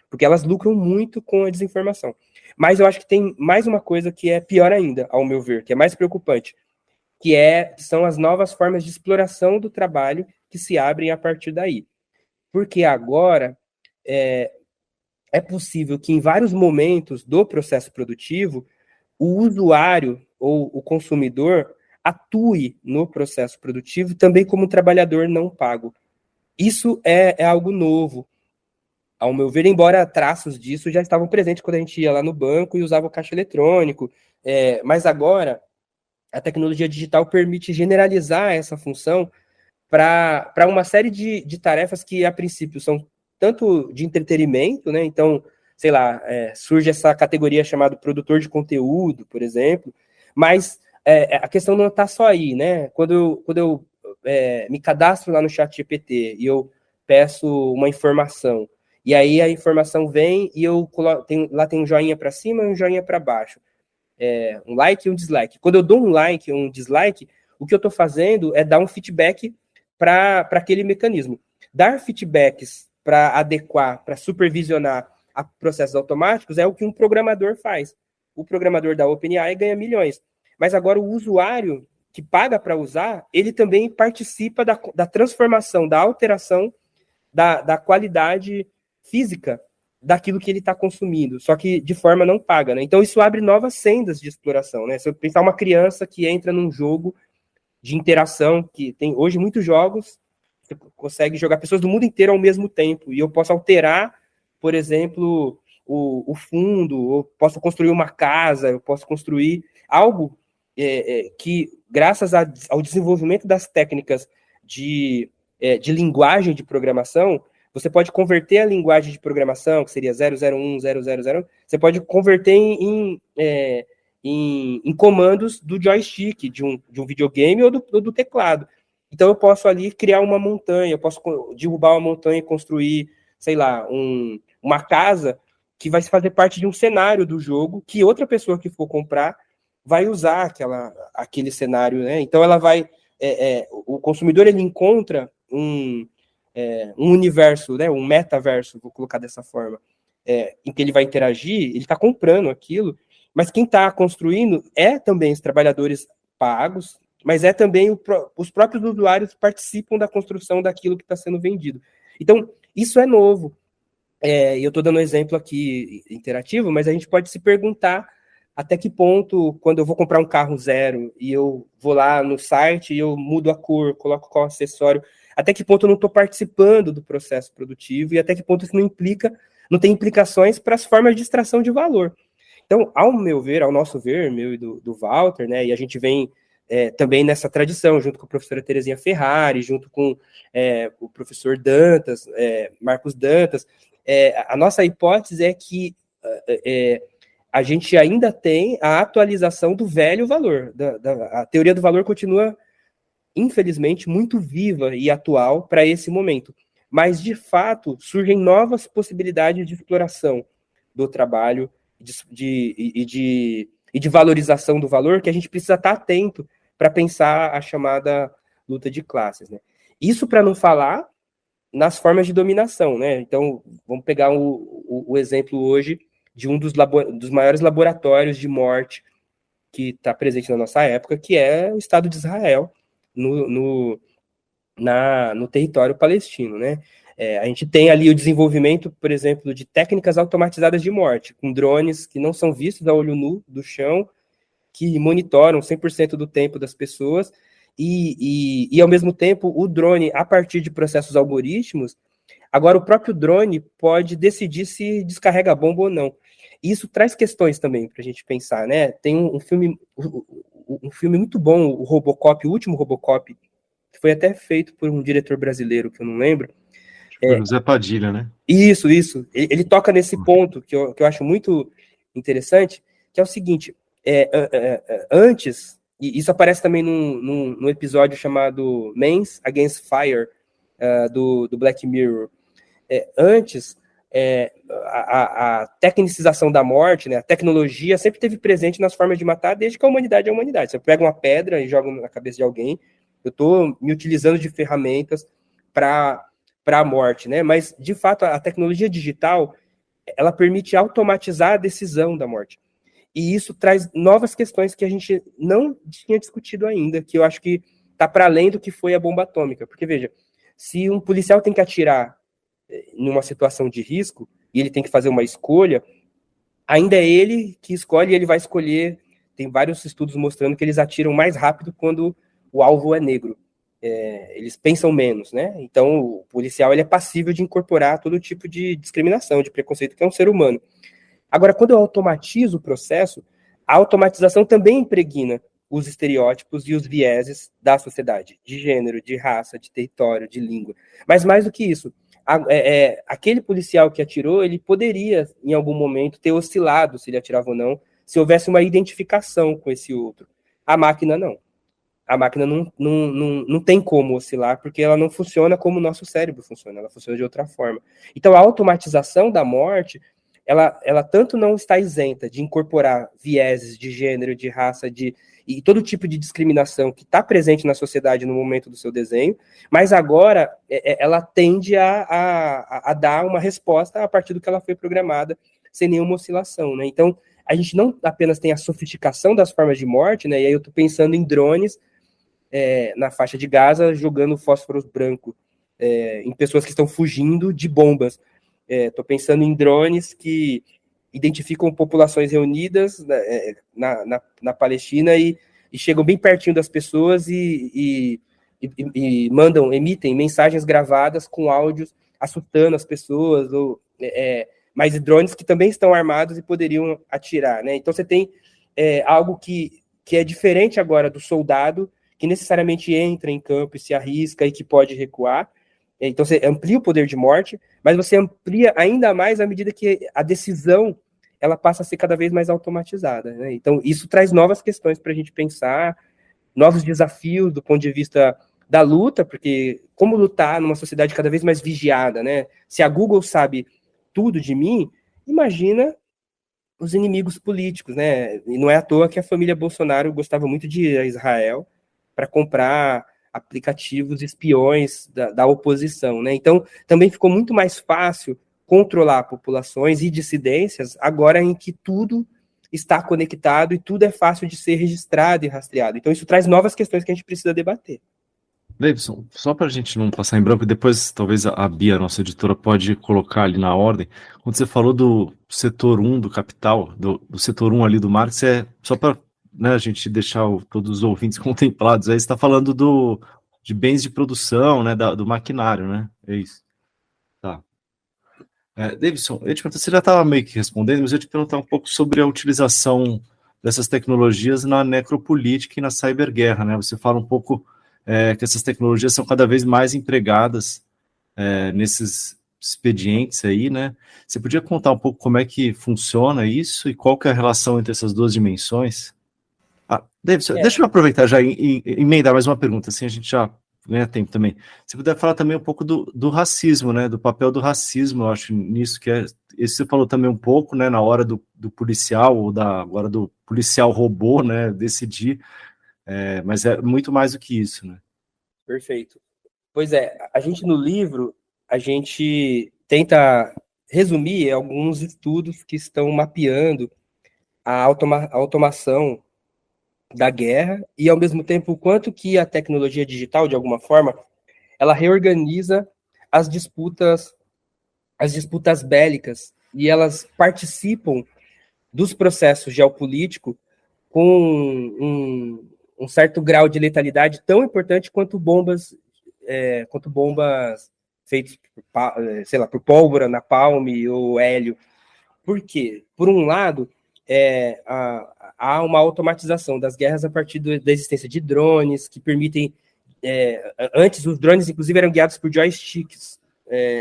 porque elas lucram muito com a desinformação. Mas eu acho que tem mais uma coisa que é pior ainda, ao meu ver, que é mais preocupante, que são as novas formas de exploração do trabalho que se abrem a partir daí. Porque agora é possível que em vários momentos do processo produtivo, o usuário ou o consumidor atue no processo produtivo também como um trabalhador não pago. Isso é algo novo, ao meu ver, embora traços disso já estavam presentes quando a gente ia lá no banco e usava o caixa eletrônico, mas agora a tecnologia digital permite generalizar essa função para uma série de tarefas que, a princípio, são tanto de entretenimento, né? Então, sei lá, surge essa categoria chamada produtor de conteúdo, por exemplo, mas a questão não está só aí, né? Quando eu me cadastro lá no ChatGPT e eu peço uma informação, e aí a informação vem e eu lá tem um joinha para cima e um joinha para baixo, um like e um dislike. Quando eu dou um like ou um dislike, o que eu estou fazendo é dar um feedback para aquele mecanismo. Dar feedbacks para adequar, para supervisionar a processos automáticos é o que um programador faz. O programador da OpenAI ganha milhões. Mas agora o usuário que paga para usar, ele também participa da transformação, da alteração da qualidade física daquilo que ele está consumindo, só que de forma não paga, né? Então isso abre novas sendas de exploração, né? Se eu pensar uma criança que entra num jogo de interação, que tem hoje muitos jogos, você consegue jogar pessoas do mundo inteiro ao mesmo tempo, e eu posso alterar, por exemplo, o fundo, eu posso construir uma casa, eu posso construir algo que, graças ao desenvolvimento das técnicas de linguagem de programação, você pode converter a linguagem de programação, que seria 001, 000, você pode converter em comandos do joystick, de um videogame ou do teclado. Então, eu posso ali criar uma montanha, eu posso derrubar uma montanha e construir, sei lá, uma casa que vai fazer parte de um cenário do jogo, que outra pessoa que for comprar vai usar aquele cenário, né? Então, ela vai... o consumidor, ele encontra um universo, né? Um metaverso, vou colocar dessa forma, em que ele vai interagir, ele está comprando aquilo, mas quem está construindo também os trabalhadores pagos, mas também os próprios usuários participam da construção daquilo que está sendo vendido. Então, isso é novo. Eu estou dando um exemplo aqui interativo, mas a gente pode se perguntar até que ponto, quando eu vou comprar um carro zero e eu vou lá no site e eu mudo a cor, coloco qual acessório, até que ponto eu não estou participando do processo produtivo e até que ponto isso não tem implicações para as formas de extração de valor. Então, ao meu ver, ao nosso ver, meu e do Walter, né, e a gente vem também nessa tradição, junto com a professora Terezinha Ferrari, junto com o professor Dantas, Marcos Dantas, a nossa hipótese é que a gente ainda tem a atualização do velho valor. A teoria do valor continua, infelizmente, muito viva e atual para esse momento. Mas, de fato, surgem novas possibilidades de exploração do trabalho e de valorização do valor que a gente precisa estar atento para pensar a chamada luta de classes, né? Isso para não falar nas formas de dominação, né? Então, vamos pegar o exemplo hoje de um dos maiores laboratórios de morte que está presente na nossa época, que é o Estado de Israel, no território palestino, né? A gente tem ali o desenvolvimento, por exemplo, de técnicas automatizadas de morte, com drones que não são vistos a olho nu do chão, que monitoram 100% do tempo das pessoas, e ao mesmo tempo, o drone, a partir de processos algoritmos, agora o próprio drone pode decidir se descarrega a bomba ou não. E isso traz questões também para a gente pensar, né? Tem um filme muito bom, o Robocop, o último Robocop, que foi até feito por um diretor brasileiro, que eu não lembro. José Padilha, né? Isso. Ele toca nesse ponto que eu acho muito interessante, que é o seguinte, antes, e isso aparece também num episódio chamado Men's Against Fire, do Black Mirror. Antes, a tecnicização da morte, né, a tecnologia sempre esteve presente nas formas de matar desde que a humanidade é a humanidade. Você pega uma pedra e joga na cabeça de alguém, eu estou me utilizando de ferramentas para a morte, né? Mas, de fato, a tecnologia digital, ela permite automatizar a decisão da morte. E isso traz novas questões que a gente não tinha discutido ainda, que eu acho que está para além do que foi a bomba atômica. Porque, veja, se um policial tem que atirar numa situação de risco, e ele tem que fazer uma escolha, ainda é ele que escolhe, e ele vai escolher. Tem vários estudos mostrando que eles atiram mais rápido quando o alvo é negro. Eles pensam menos, né? Então, o policial ele é passível de incorporar todo tipo de discriminação, de preconceito, que é um ser humano. Agora, quando eu automatizo o processo, a automatização também impregna os estereótipos e os vieses da sociedade, de gênero, de raça, de território, de língua. Mas mais do que isso, aquele policial que atirou, ele poderia, em algum momento, ter oscilado se ele atirava ou não, se houvesse uma identificação com esse outro. A máquina não. A máquina não tem como oscilar, porque ela não funciona como o nosso cérebro funciona, ela funciona de outra forma. Então, a automatização da morte, ela tanto não está isenta de incorporar vieses de gênero, de raça, e todo tipo de discriminação que está presente na sociedade no momento do seu desenho, mas agora ela tende a dar uma resposta a partir do que ela foi programada, sem nenhuma oscilação, né? Então, a gente não apenas tem a sofisticação das formas de morte, né? E aí eu estou pensando em drones na faixa de Gaza jogando fósforos branco em pessoas que estão fugindo de bombas. Estou pensando em drones que identificam populações reunidas na Palestina e chegam bem pertinho das pessoas e emitem mensagens gravadas com áudios assustando as pessoas, ou mas drones que também estão armados e poderiam atirar, né? Então você tem algo que é diferente agora do soldado, que necessariamente entra em campo e se arrisca e que pode recuar. Então você amplia o poder de morte, mas você amplia ainda mais à medida que a decisão ela passa a ser cada vez mais automatizada, né? Então isso traz novas questões para a gente pensar, novos desafios do ponto de vista da luta, porque como lutar numa sociedade cada vez mais vigiada, né? Se a Google sabe tudo de mim, imagina os inimigos políticos, né? E não é à toa que a família Bolsonaro gostava muito de ir a Israel para comprar aplicativos espiões da oposição, né? Então, também ficou muito mais fácil controlar populações e dissidências agora em que tudo está conectado e tudo é fácil de ser registrado e rastreado. Então, isso traz novas questões que a gente precisa debater. Davidson, só para a gente não passar em branco, e depois talvez a Bia, nossa editora, pode colocar ali na ordem, quando você falou do setor 1 do capital, do setor 1 ali do Marx, só para, né, a gente deixar todos os ouvintes contemplados, aí você está falando de bens de produção, né, do maquinário, né, é isso. Tá. Davidson, eu te pergunto, você já estava meio que respondendo, mas eu ia te perguntar um pouco sobre a utilização dessas tecnologias na necropolítica e na cyberguerra, né, você fala um pouco que essas tecnologias são cada vez mais empregadas nesses expedientes aí, né? Você podia contar um pouco como é que funciona isso e qual que é a relação entre essas duas dimensões? Davidson, deixa eu aproveitar já e emendar mais uma pergunta, assim a gente já ganha tempo também. Você puder falar também um pouco do racismo, né? Do papel do racismo, eu acho, nisso que isso você falou também um pouco, né? Na hora do policial, ou agora do policial robô, né? Decidir. Mas é muito mais do que isso, né? Perfeito. Pois é, a gente no livro, a gente tenta resumir alguns estudos que estão mapeando a automação da guerra e, ao mesmo tempo, o quanto que a tecnologia digital, de alguma forma, ela reorganiza as disputas bélicas e elas participam dos processos geopolíticos com um certo grau de letalidade tão importante quanto bombas feitas por pólvora, napalm ou hélio. Por quê? Por um lado, há uma automatização das guerras a partir da existência de drones que permitem... antes, os drones, inclusive, eram guiados por joysticks.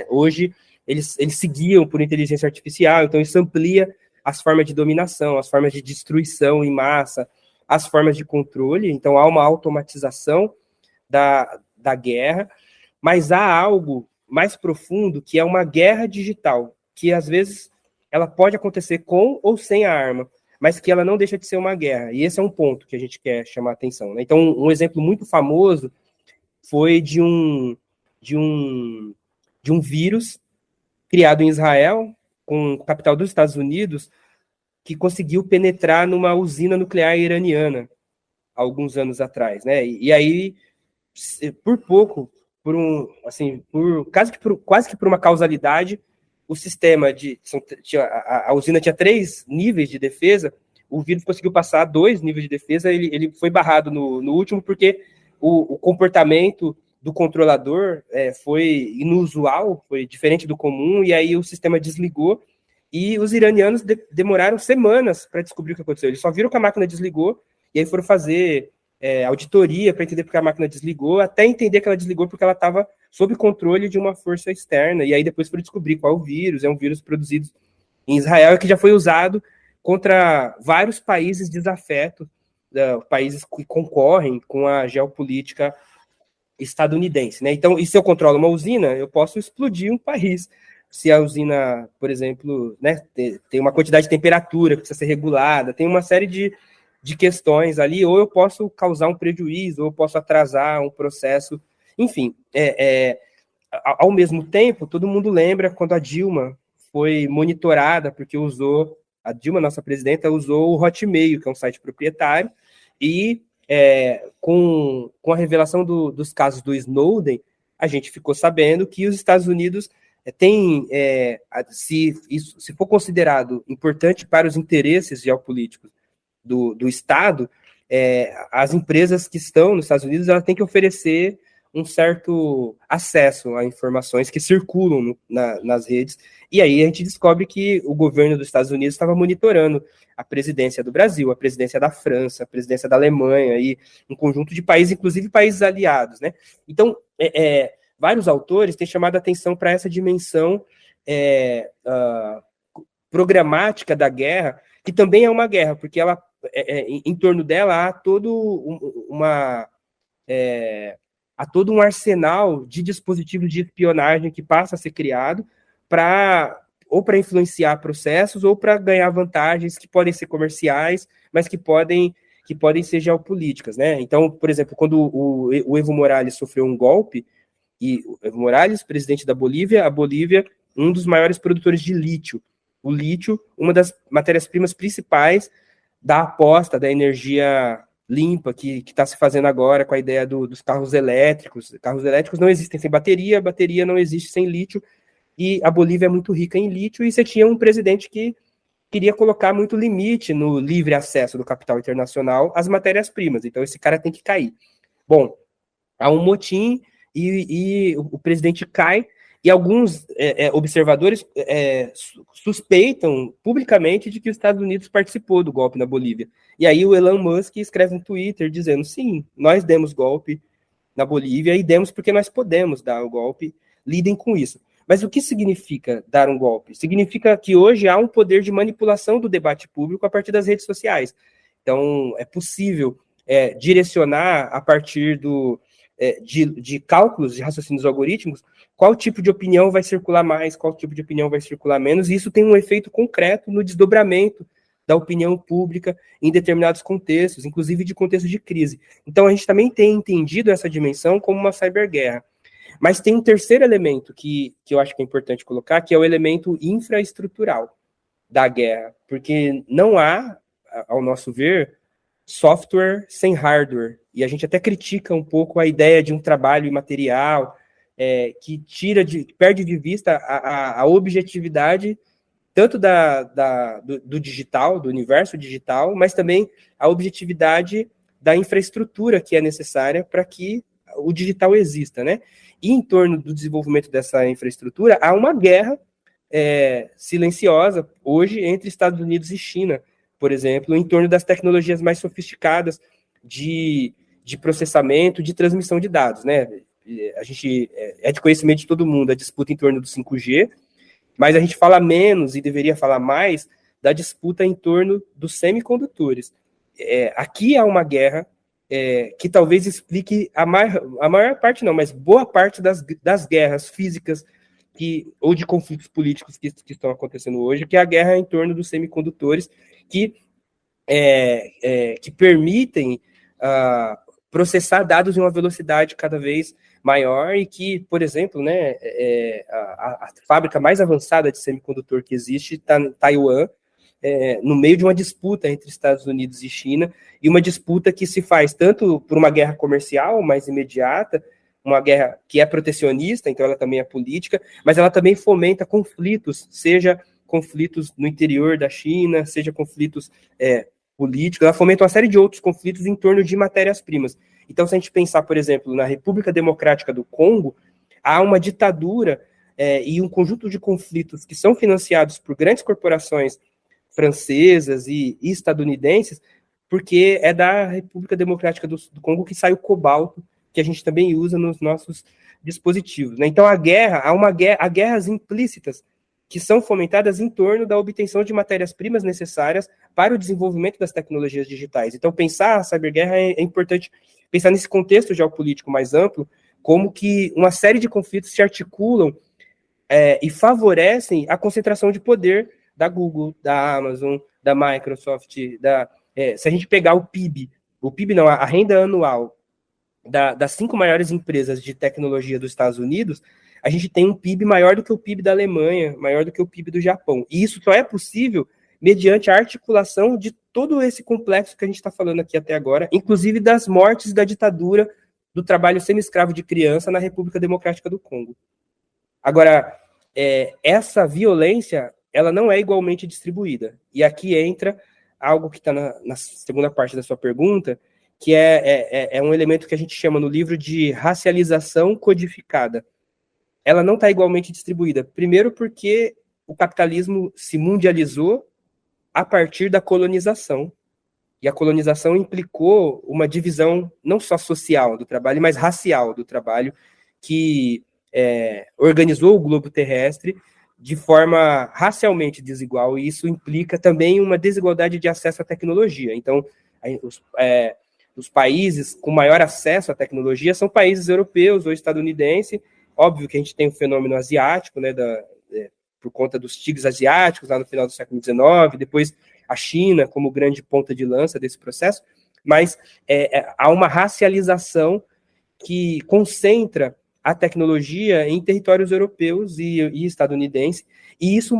Hoje, eles se guiam por inteligência artificial, então isso amplia as formas de dominação, as formas de destruição em massa, as formas de controle. Então, há uma automatização da guerra, mas há algo mais profundo, que é uma guerra digital, que às vezes ela pode acontecer com ou sem a arma, mas que ela não deixa de ser uma guerra. E esse é um ponto que a gente quer chamar a atenção, né? Então, um exemplo muito famoso foi de um vírus criado em Israel, com capital dos Estados Unidos, que conseguiu penetrar numa usina nuclear iraniana, alguns anos atrás, né? E aí, por pouco, quase que por uma causalidade, o sistema a usina tinha 3 níveis de defesa, o vírus conseguiu passar 2 níveis de defesa, ele foi barrado no último, porque o comportamento do controlador foi inusual, foi diferente do comum, e aí o sistema desligou, e os iranianos demoraram semanas para descobrir o que aconteceu. Eles só viram que a máquina desligou, e aí foram fazer auditoria para entender porque a máquina desligou, até entender que ela desligou porque ela estava sob controle de uma força externa, e aí depois foram descobrir qual é o vírus. É um vírus produzido em Israel e que já foi usado contra vários países desafetos, países que concorrem com a geopolítica estadunidense, né? Então, e se eu controlo uma usina, eu posso explodir um país. Se a usina, por exemplo, né, tem uma quantidade de temperatura que precisa ser regulada, tem uma série de questões ali, ou eu posso causar um prejuízo, ou eu posso atrasar um processo, enfim. Ao mesmo tempo, todo mundo lembra quando a Dilma foi monitorada, porque a Dilma, nossa presidenta, usou o Hotmail, que é um site proprietário, e com a revelação dos casos do Snowden, a gente ficou sabendo que os Estados Unidos têm, se for considerado importante para os interesses geopolíticos do Estado, as empresas que estão nos Estados Unidos, elas têm que oferecer um certo acesso a informações que circulam nas redes, e aí a gente descobre que o governo dos Estados Unidos estava monitorando a presidência do Brasil, a presidência da França, a presidência da Alemanha, e um conjunto de países, inclusive países aliados, né? Então, vários autores têm chamado a atenção para essa dimensão programática da guerra, que também é uma guerra, porque ela, em torno dela há todo um arsenal de dispositivos de espionagem que passa a ser criado para influenciar processos ou para ganhar vantagens que podem ser comerciais, mas que podem ser geopolíticas, né? Então, por exemplo, quando o Evo Morales sofreu um golpe, e o Evo Morales, presidente da Bolívia, a Bolívia, um dos maiores produtores de lítio. O lítio, uma das matérias-primas principais da aposta da energia limpa que está se fazendo agora com a ideia dos carros elétricos. Carros elétricos não existem sem bateria, bateria não existe sem lítio, e a Bolívia é muito rica em lítio, e você tinha um presidente que queria colocar muito limite no livre acesso do capital internacional às matérias-primas. Então, esse cara tem que cair. Bom, há um motim e o presidente cai, e alguns observadores suspeitam publicamente de que os Estados Unidos participou do golpe na Bolívia. E aí o Elon Musk escreve no Twitter dizendo, sim, nós demos golpe na Bolívia e demos porque nós podemos dar o golpe, lidem com isso. Mas o que significa dar um golpe? Significa que hoje há um poder de manipulação do debate público a partir das redes sociais. Então, é possível direcionar a partir de cálculos, de raciocínios algorítmicos, qual tipo de opinião vai circular mais, qual tipo de opinião vai circular menos, e isso tem um efeito concreto no desdobramento da opinião pública em determinados contextos, inclusive de contexto de crise. Então, a gente também tem entendido essa dimensão como uma cyberguerra. Mas tem um terceiro elemento que eu acho que é importante colocar, que é o elemento infraestrutural da guerra, porque não há, ao nosso ver, software sem hardware, e a gente até critica um pouco a ideia de um trabalho imaterial, que perde de vista a objetividade tanto do digital, do universo digital, mas também a objetividade da infraestrutura que é necessária para que o digital exista, né? E em torno do desenvolvimento dessa infraestrutura, há uma guerra silenciosa hoje entre Estados Unidos e China, por exemplo, em torno das tecnologias mais sofisticadas de processamento, de transmissão de dados, né? A gente é de conhecimento de todo mundo a disputa em torno do 5G, mas a gente fala menos e deveria falar mais da disputa em torno dos semicondutores. Aqui há uma guerra que talvez explique a maior parte não, mas boa parte das guerras físicas ou de conflitos políticos que estão acontecendo hoje, que é a guerra em torno dos semicondutores, que permitem processar dados em uma velocidade cada vez maior e que, por exemplo, né, a fábrica mais avançada de semicondutor que existe está em Taiwan, no meio de uma disputa entre Estados Unidos e China, e uma disputa que se faz tanto por uma guerra comercial mais imediata, uma guerra que é protecionista, então ela também é política, mas ela também fomenta conflitos, seja conflitos no interior da China, seja conflitos políticos, ela fomenta uma série de outros conflitos em torno de matérias-primas. Então, se a gente pensar, por exemplo, na República Democrática do Congo, há uma ditadura e um conjunto de conflitos que são financiados por grandes corporações francesas e estadunidenses, porque é da República Democrática do Congo que sai o cobalto, que a gente também usa nos nossos dispositivos, né? Então, há guerras implícitas que são fomentadas em torno da obtenção de matérias-primas necessárias para o desenvolvimento das tecnologias digitais. Então, pensar a cyberguerra é importante pensar nesse contexto geopolítico mais amplo, como que uma série de conflitos se articulam e favorecem a concentração de poder da Google, da Amazon, da Microsoft, se a gente pegar o PIB não, a renda anual das 5 maiores empresas de tecnologia dos Estados Unidos, a gente tem um PIB maior do que o PIB da Alemanha, maior do que o PIB do Japão. E isso só é possível mediante a articulação de todo esse complexo que a gente está falando aqui até agora, inclusive das mortes da ditadura do trabalho semi-escravo de criança na República Democrática do Congo. Agora, essa violência, ela não é igualmente distribuída. E aqui entra algo que está na segunda parte da sua pergunta, que é um elemento que a gente chama no livro de racialização codificada. Ela não está igualmente distribuída. Primeiro porque o capitalismo se mundializou a partir da colonização. E a colonização implicou uma divisão não só social do trabalho, mas racial do trabalho, que organizou o globo terrestre de forma racialmente desigual, e isso implica também uma desigualdade de acesso à tecnologia. Então, os países com maior acesso à tecnologia são países europeus ou estadunidenses. Óbvio que a gente tem o fenômeno asiático, né, por conta dos tigres asiáticos, lá no final do século XIX, depois a China como grande ponta de lança desse processo, mas há uma racialização que concentra a tecnologia em territórios europeus e estadunidenses, e isso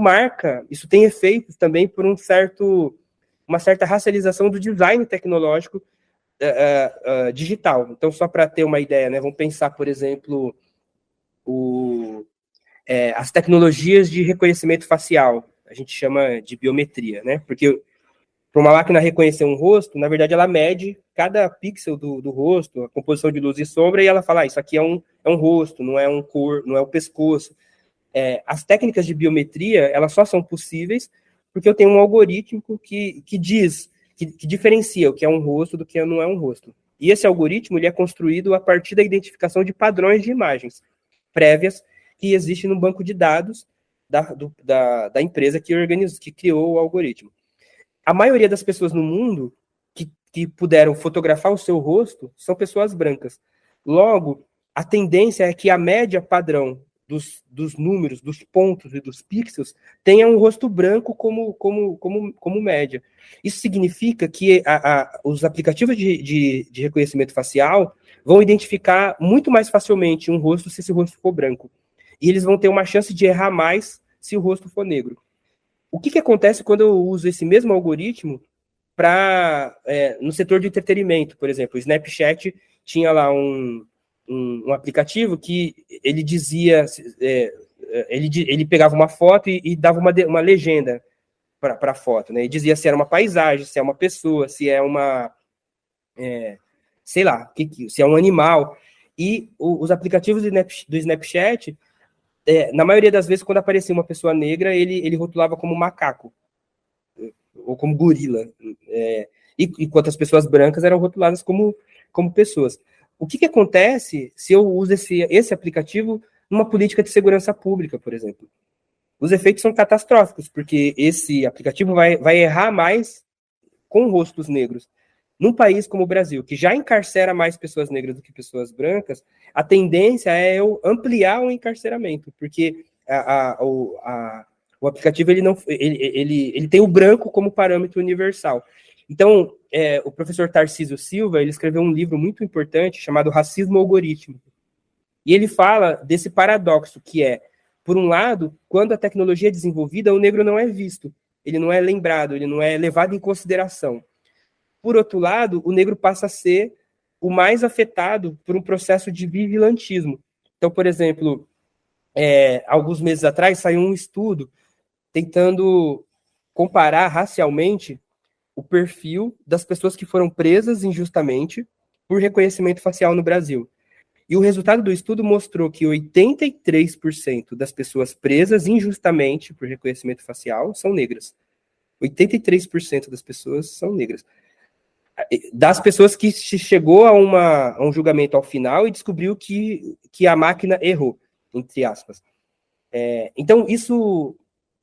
tem efeitos também por uma certa racialização do design tecnológico digital. Então, só para ter uma ideia, né, vamos pensar, por exemplo, as tecnologias de reconhecimento facial, a gente chama de biometria, né? Porque para uma máquina reconhecer um rosto, na verdade, ela mede cada pixel do rosto, a composição de luz e sombra, e ela fala, isso aqui é um rosto, não é não é o pescoço. As técnicas de biometria, elas só são possíveis porque eu tenho um algoritmo que diferencia o que é um rosto do que não é um rosto. E esse algoritmo ele é construído a partir da identificação de padrões de imagens prévias que existem no banco de dados da empresa que criou o algoritmo. A maioria das pessoas no mundo que puderam fotografar o seu rosto são pessoas brancas. Logo, a tendência é que a média padrão dos números, dos pontos e dos pixels tenha um rosto branco como média. Isso significa que os aplicativos de reconhecimento facial vão identificar muito mais facilmente um rosto se esse rosto for branco. E eles vão ter uma chance de errar mais se o rosto for negro. O que acontece quando eu uso esse mesmo algoritmo no setor de entretenimento, por exemplo? O Snapchat tinha lá um aplicativo que ele dizia, ele pegava uma foto e dava uma legenda para a foto, né? E dizia se era uma paisagem, se é uma pessoa, se é sei lá, se é um animal. E os aplicativos do Snapchat, na maioria das vezes, quando aparecia uma pessoa negra, ele rotulava como macaco, ou como gorila, enquanto as pessoas brancas eram rotuladas como pessoas. O que acontece se eu uso esse aplicativo numa política de segurança pública, por exemplo? Os efeitos são catastróficos, porque esse aplicativo vai errar mais com rostos negros. Num país como o Brasil, que já encarcera mais pessoas negras do que pessoas brancas, a tendência é eu ampliar o encarceramento, porque o aplicativo ele tem o branco como parâmetro universal. Então, o professor Tarcísio Silva, ele escreveu um livro muito importante chamado Racismo Algorítmico. E ele fala desse paradoxo que por um lado, quando a tecnologia é desenvolvida, o negro não é visto, ele não é lembrado, ele não é levado em consideração. Por outro lado, o negro passa a ser o mais afetado por um processo de vigilantismo. Então, por exemplo, alguns meses atrás saiu um estudo tentando comparar racialmente o perfil das pessoas que foram presas injustamente por reconhecimento facial no Brasil. E o resultado do estudo mostrou que 83% das pessoas presas injustamente por reconhecimento facial são negras. 83% das pessoas são negras. Das pessoas que se chegou a um julgamento ao final e descobriu que a máquina errou, entre aspas. Então, isso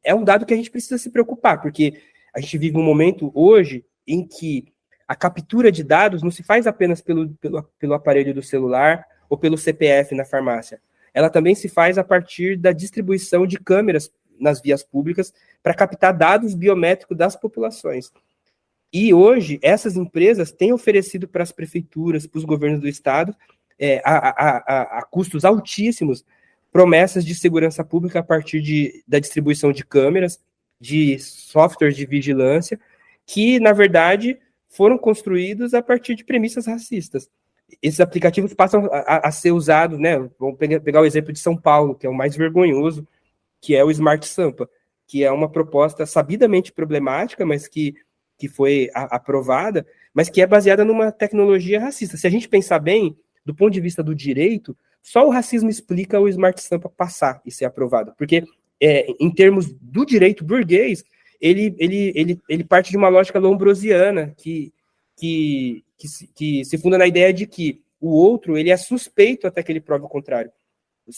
é um dado que a gente precisa se preocupar, porque a gente vive um momento hoje em que a captura de dados não se faz apenas pelo aparelho do celular ou pelo CPF na farmácia. Ela também se faz a partir da distribuição de câmeras nas vias públicas para captar dados biométricos das populações. E hoje, essas empresas têm oferecido para as prefeituras, para os governos do estado, a custos altíssimos, promessas de segurança pública a partir da distribuição de câmeras, de softwares de vigilância, que, na verdade, foram construídos a partir de premissas racistas. Esses aplicativos passam a ser usados, né? Vamos pegar o exemplo de São Paulo, que é o mais vergonhoso, que é o Smart Sampa, que é uma proposta sabidamente problemática, mas que foi aprovada, mas que é baseada numa tecnologia racista. Se a gente pensar bem, do ponto de vista do direito, só o racismo explica o Smart Sampa passar e ser aprovado, porque em termos do direito burguês, ele parte de uma lógica lombrosiana que se funda na ideia de que o outro ele é suspeito até que ele prove o contrário.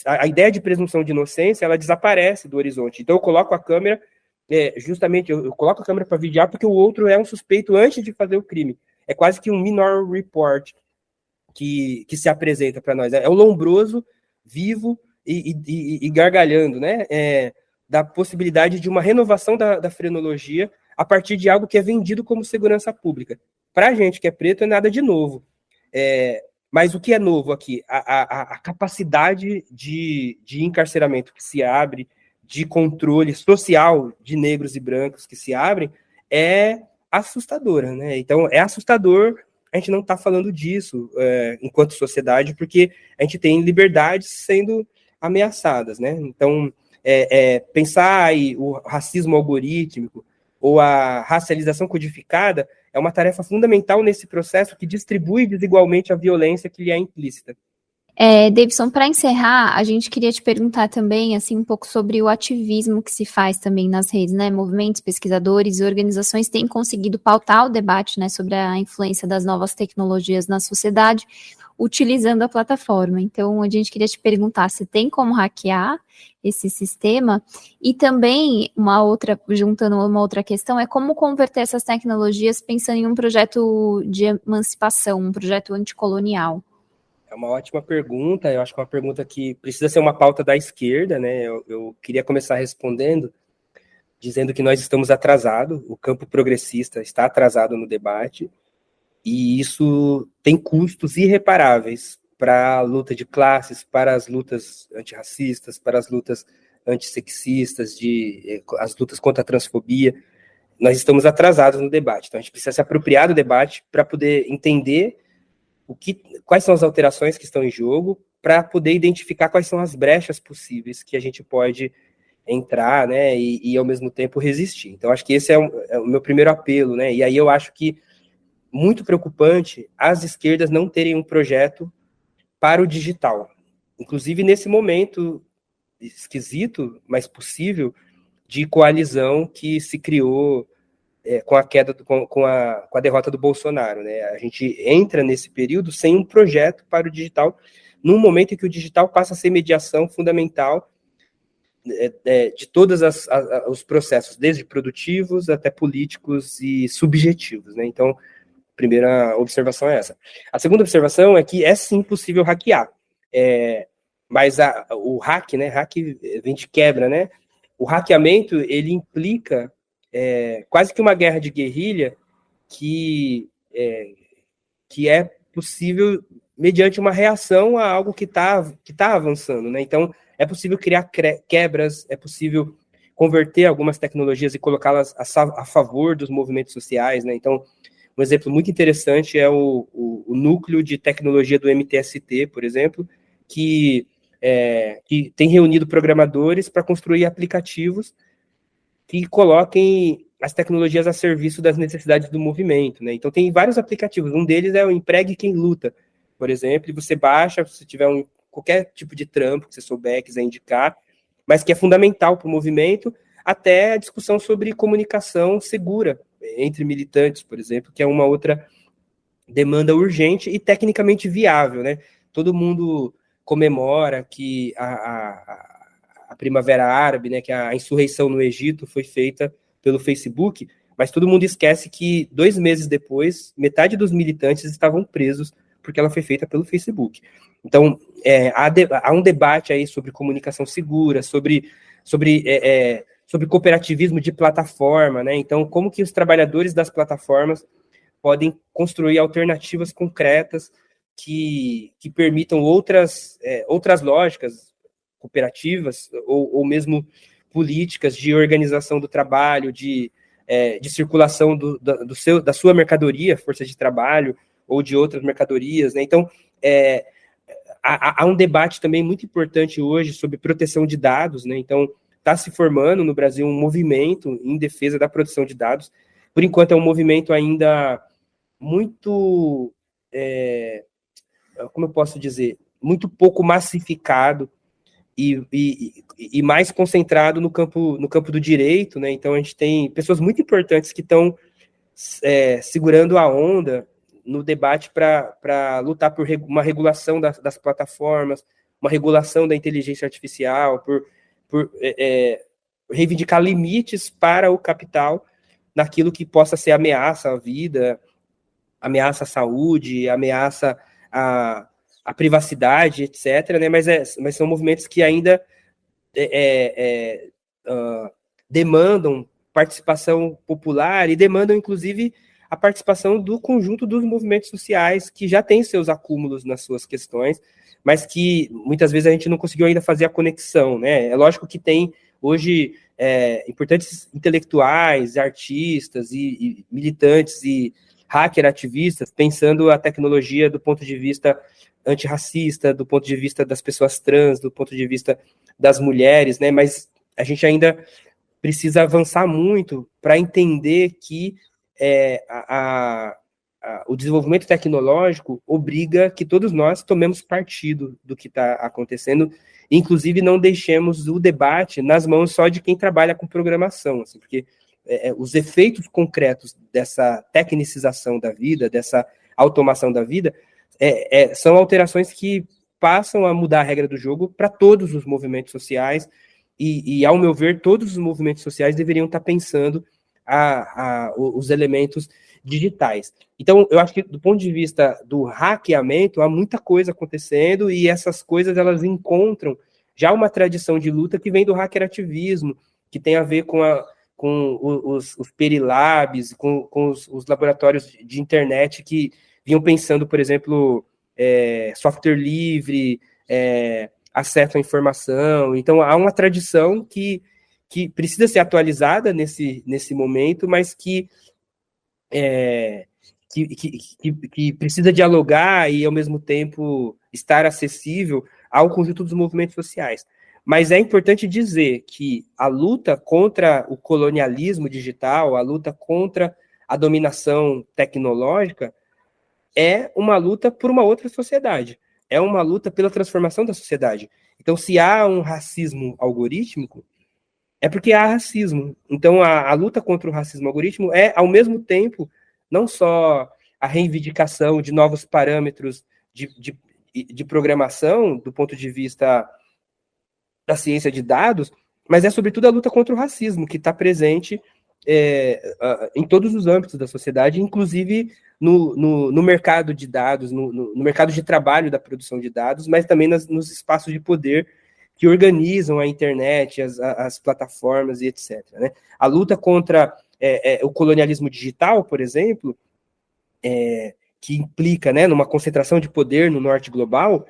A ideia de presunção de inocência ela desaparece do horizonte. Então eu coloco a câmera, justamente eu coloco a câmera para vigiar porque o outro é um suspeito antes de fazer o crime. É quase que um minor report que se apresenta para nós. É o lombroso, vivo e gargalhando, né? Da possibilidade de uma renovação da frenologia a partir de algo que é vendido como segurança pública. Para a gente que é preto, é nada de novo. Mas o que é novo aqui? A capacidade de encarceramento que se abre, de controle social de negros e brancos que se abrem, é assustadora, né? Então, é assustador a gente não estar falando disso enquanto sociedade, porque a gente tem liberdades sendo ameaçadas, né? Então, pensar aí o racismo algorítmico ou a racialização codificada é uma tarefa fundamental nesse processo que distribui desigualmente a violência que lhe é implícita. Davidson, para encerrar, a gente queria te perguntar também assim, um pouco sobre o ativismo que se faz também nas redes, né? Movimentos, pesquisadores e organizações têm conseguido pautar o debate, né, sobre a influência das novas tecnologias na sociedade, utilizando a plataforma. Então, a gente queria te perguntar se tem como hackear esse sistema e também juntando uma outra questão, é como converter essas tecnologias pensando em um projeto de emancipação, um projeto anticolonial. É uma ótima pergunta, eu acho que é uma pergunta que precisa ser uma pauta da esquerda, né? Eu queria começar respondendo, dizendo que nós estamos atrasados, o campo progressista está atrasado no debate, e isso tem custos irreparáveis para a luta de classes, para as lutas antirracistas, para as lutas antissexistas, as lutas contra a transfobia. Nós estamos atrasados no debate, então a gente precisa se apropriar do debate para poder entender quais são as alterações que estão em jogo, para poder identificar quais são as brechas possíveis que a gente pode entrar, né, e ao mesmo tempo resistir. Então, acho que esse é o meu primeiro apelo, né, e aí eu acho que muito preocupante as esquerdas não terem um projeto para o digital. Inclusive, nesse momento esquisito, mas possível, de coalizão que se criou com a queda, com a derrota do Bolsonaro, né? A gente entra nesse período sem um projeto para o digital, num momento em que o digital passa a ser mediação fundamental de todos os processos, desde produtivos até políticos e subjetivos, né? Então, a primeira observação é essa. A segunda observação é que é sim possível hackear, mas o hack, né? Hack a gente quebra, né? O hackeamento, ele implica quase que uma guerra de guerrilha que é possível mediante uma reação a algo que tá avançando, né? Então, é possível criar quebras, é possível converter algumas tecnologias e colocá-las a favor dos movimentos sociais, né? Então, um exemplo muito interessante é o núcleo de tecnologia do MTST, por exemplo, que tem reunido programadores para construir aplicativos que coloquem as tecnologias a serviço das necessidades do movimento, né? Então, tem vários aplicativos. Um deles é o Empregue Quem Luta, por exemplo, e você baixa, se tiver qualquer tipo de trampo que você souber, quiser indicar, mas que é fundamental para o movimento, até a discussão sobre comunicação segura entre militantes, por exemplo, que é uma outra demanda urgente e tecnicamente viável, né? Todo mundo comemora que a Primavera Árabe, né, que a insurreição no Egito foi feita pelo Facebook, mas todo mundo esquece que 2 meses depois, metade dos militantes estavam presos porque ela foi feita pelo Facebook. Então, há um debate aí sobre comunicação segura, sobre cooperativismo de plataforma, né? Então, como que os trabalhadores das plataformas podem construir alternativas concretas que permitam outras lógicas cooperativas ou mesmo políticas de organização do trabalho, de circulação da sua mercadoria, força de trabalho, ou de outras mercadorias, né? Então, há um debate também muito importante hoje sobre proteção de dados, né? Então, está se formando no Brasil um movimento em defesa da proteção de dados. Por enquanto, é um movimento ainda muito, como eu posso dizer, muito pouco massificado e mais concentrado no campo do direito, né? Então a gente tem pessoas muito importantes que estão segurando a onda no debate para lutar por uma regulação das plataformas, uma regulação da inteligência artificial, por reivindicar limites para o capital naquilo que possa ser ameaça à vida, ameaça à saúde, ameaça à privacidade, etc., né? Mas são movimentos que ainda demandam participação popular e demandam, inclusive, a participação do conjunto dos movimentos sociais que já têm seus acúmulos nas suas questões, mas que muitas vezes a gente não conseguiu ainda fazer a conexão, né? É lógico que tem hoje importantes intelectuais, artistas e militantes e hacker ativistas pensando a tecnologia do ponto de vista antirracista, do ponto de vista das pessoas trans, do ponto de vista das mulheres, né? Mas a gente ainda precisa avançar muito para entender que o desenvolvimento tecnológico obriga que todos nós tomemos partido do que está acontecendo, inclusive não deixemos o debate nas mãos só de quem trabalha com programação, assim, porque os efeitos concretos dessa tecnicização da vida, dessa automação da vida, são alterações que passam a mudar a regra do jogo para todos os movimentos sociais, e, ao meu ver, todos os movimentos sociais deveriam estar pensando os elementos digitais. Então, eu acho que, do ponto de vista do hackeamento, há muita coisa acontecendo, e essas coisas, elas encontram já uma tradição de luta que vem do hackerativismo, que tem a ver com os perilabs, com os laboratórios de internet que vinham pensando, por exemplo, software livre, acesso à informação. Então, há uma tradição que precisa ser atualizada nesse momento, mas que precisa dialogar e, ao mesmo tempo, estar acessível ao conjunto dos movimentos sociais. Mas é importante dizer que a luta contra o colonialismo digital, a luta contra a dominação tecnológica, é uma luta por uma outra sociedade, é uma luta pela transformação da sociedade. Então, se há um racismo algorítmico, é porque há racismo. Então, a luta contra o racismo algorítmico é, ao mesmo tempo, não só a reivindicação de novos parâmetros de programação, do ponto de vista da ciência de dados, mas é, sobretudo, a luta contra o racismo, que está presente em todos os âmbitos da sociedade, inclusive no mercado de dados, no mercado de trabalho da produção de dados, mas também nos espaços de poder que organizam a internet, as plataformas e etc. Né? A luta contra o colonialismo digital, por exemplo, que implica, né, numa concentração de poder no norte global,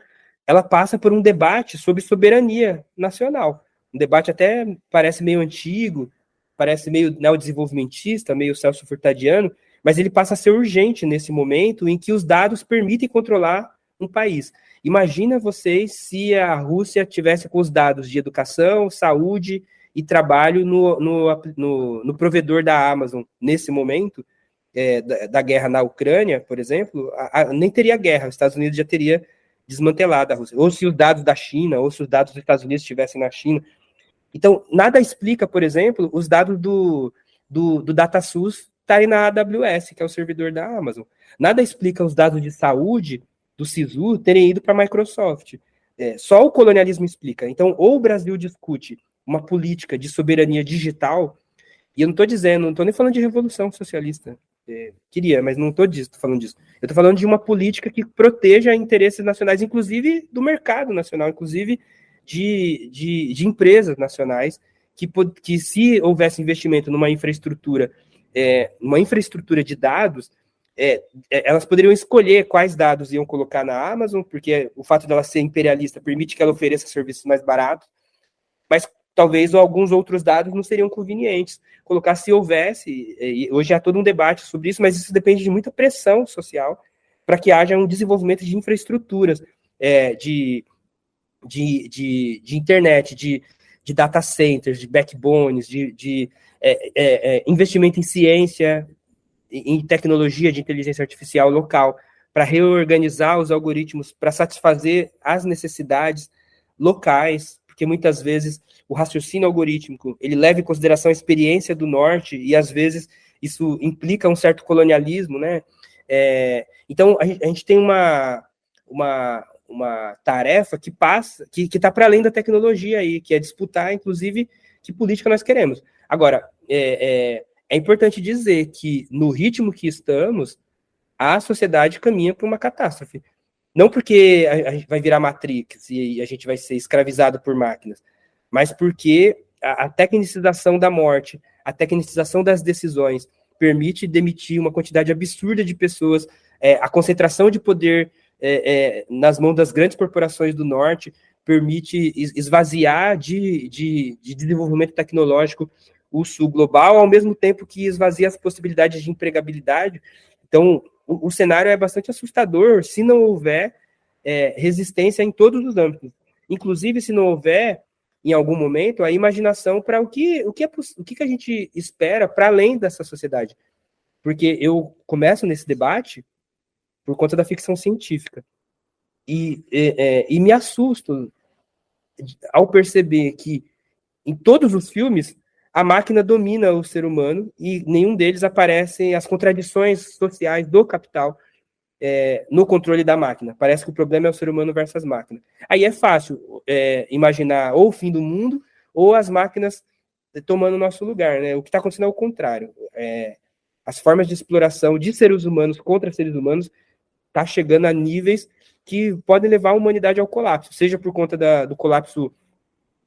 ela passa por um debate sobre soberania nacional. Um debate até parece meio antigo, parece meio neodesenvolvimentista, meio celso-furtadiano, mas ele passa a ser urgente nesse momento em que os dados permitem controlar um país. Imagina vocês se a Rússia tivesse com os dados de educação, saúde e trabalho no provedor da Amazon nesse momento, da guerra na Ucrânia, por exemplo, nem teria guerra, os Estados Unidos já teria desmantelado a Rússia. Ou se os dados da China, ou se os dados dos Estados Unidos estivessem na China. Então, nada explica, por exemplo, os dados do DataSUS estarem na AWS, que é o servidor da Amazon. Nada explica os dados de saúde do SISU terem ido para a Microsoft. Só o colonialismo explica. Então, ou o Brasil discute uma política de soberania digital, e eu não estou nem falando de revolução socialista, queria, mas não estou falando disso. Eu estou falando de uma política que proteja interesses nacionais, inclusive do mercado nacional, inclusive de empresas nacionais, que se houvesse investimento numa infraestrutura de dados, elas poderiam escolher quais dados iam colocar na Amazon, porque o fato dela ser imperialista permite que ela ofereça serviços mais baratos, mas talvez alguns outros dados não seriam convenientes colocar se houvesse, e hoje há todo um debate sobre isso, mas isso depende de muita pressão social para que haja um desenvolvimento de infraestruturas, de internet, de data centers, de backbones, de investimento em ciência, em tecnologia de inteligência artificial local, para reorganizar os algoritmos, para satisfazer as necessidades locais, porque muitas vezes o raciocínio algorítmico, ele leva em consideração a experiência do norte, e às vezes isso implica um certo colonialismo, né? Então, a gente tem uma tarefa que passa, que está para além da tecnologia aí, que é disputar, inclusive, que política nós queremos. Agora, é importante dizer que, no ritmo que estamos, a sociedade caminha para uma catástrofe. Não porque a gente vai virar Matrix e a gente vai ser escravizado por máquinas, mas porque a tecnicização da morte, a tecnicização das decisões, permite demitir uma quantidade absurda de pessoas, a concentração de poder nas mãos das grandes corporações do norte, permite esvaziar de desenvolvimento tecnológico o sul global, ao mesmo tempo que esvazia as possibilidades de empregabilidade. Então, o cenário é bastante assustador se não houver resistência em todos os âmbitos. Inclusive, se não houver, em algum momento, a imaginação para o que a gente espera para além dessa sociedade. Porque eu começo nesse debate por conta da ficção científica. E me assusto ao perceber que, em todos os filmes, a máquina domina o ser humano e nenhum deles aparecem as contradições sociais do capital no controle da máquina. Parece que o problema é o ser humano versus as máquinas. Aí é fácil imaginar ou o fim do mundo ou as máquinas tomando o nosso lugar, né? O que está acontecendo é o contrário. As formas de exploração de seres humanos contra seres humanos está chegando a níveis que podem levar a humanidade ao colapso, seja por conta do colapso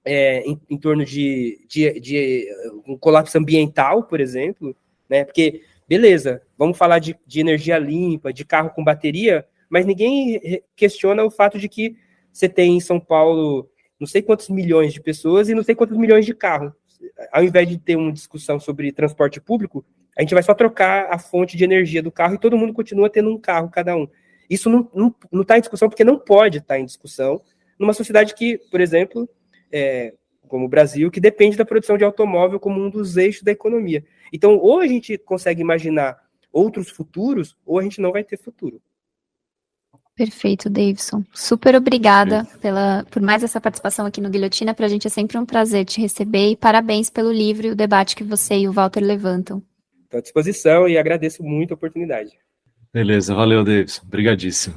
em torno de um colapso ambiental, por exemplo, né? Porque, beleza, vamos falar de energia limpa, de carro com bateria, mas ninguém questiona o fato de que você tem em São Paulo não sei quantos milhões de pessoas e não sei quantos milhões de carros. Ao invés de ter uma discussão sobre transporte público, a gente vai só trocar a fonte de energia do carro e todo mundo continua tendo um carro cada um. Isso não está em discussão porque não pode estar em discussão numa sociedade que, por exemplo, como o Brasil, que depende da produção de automóvel como um dos eixos da economia. Então, ou a gente consegue imaginar outros futuros, ou a gente não vai ter futuro. Perfeito, Davidson. Super obrigada por mais essa participação aqui no Guilhotina. Para a gente é sempre um prazer te receber e parabéns pelo livro e o debate que você e o Walter levantam. Estou à disposição e agradeço muito a oportunidade. Beleza, valeu, Davidson. Obrigadíssimo.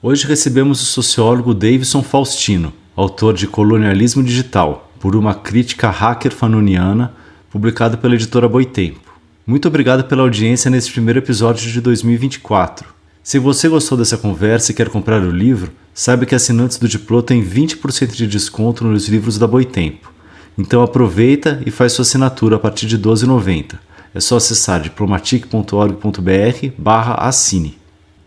Hoje recebemos o sociólogo Davidson Faustino, autor de Colonialismo Digital, por uma crítica hacker fanoniana, publicado pela editora Boitempo. Muito obrigado pela audiência nesse primeiro episódio de 2024. Se você gostou dessa conversa e quer comprar o livro, saiba que assinantes do Diplô têm 20% de desconto nos livros da Boitempo. Então aproveita e faz sua assinatura a partir de R$ 12,90. É só acessar diplomatic.org.br/assine.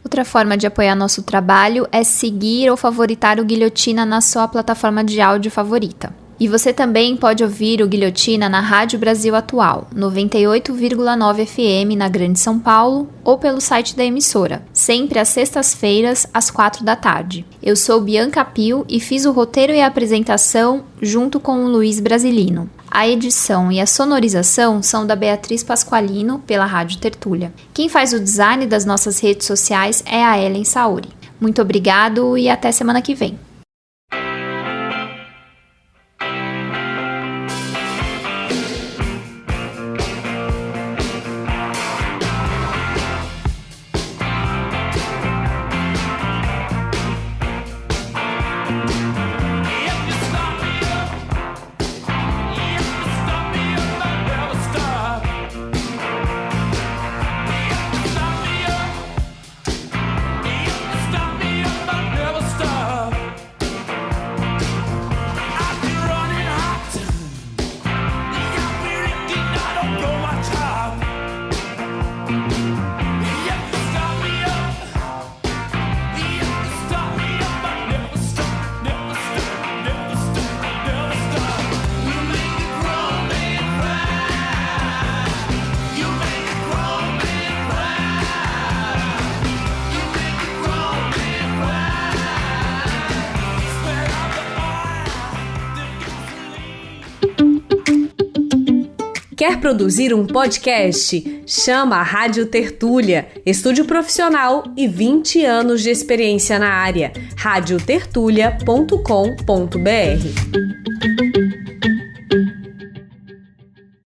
Outra forma de apoiar nosso trabalho é seguir ou favoritar o Guilhotina na sua plataforma de áudio favorita. E você também pode ouvir o Guilhotina na Rádio Brasil Atual, 98,9 FM na Grande São Paulo, ou pelo site da emissora, sempre às sextas-feiras, às 16h. Eu sou Bianca Pio e fiz o roteiro e a apresentação junto com o Luiz Brasilino. A edição e a sonorização são da Beatriz Pasqualino, pela Rádio Tertúlia. Quem faz o design das nossas redes sociais é a Ellen Sauri. Muito obrigado e até semana que vem. Stop me up, I'll never stop. Quer produzir um podcast? Chama a Rádio Tertúlia, estúdio profissional e 20 anos de experiência na área. radiotertulia.com.br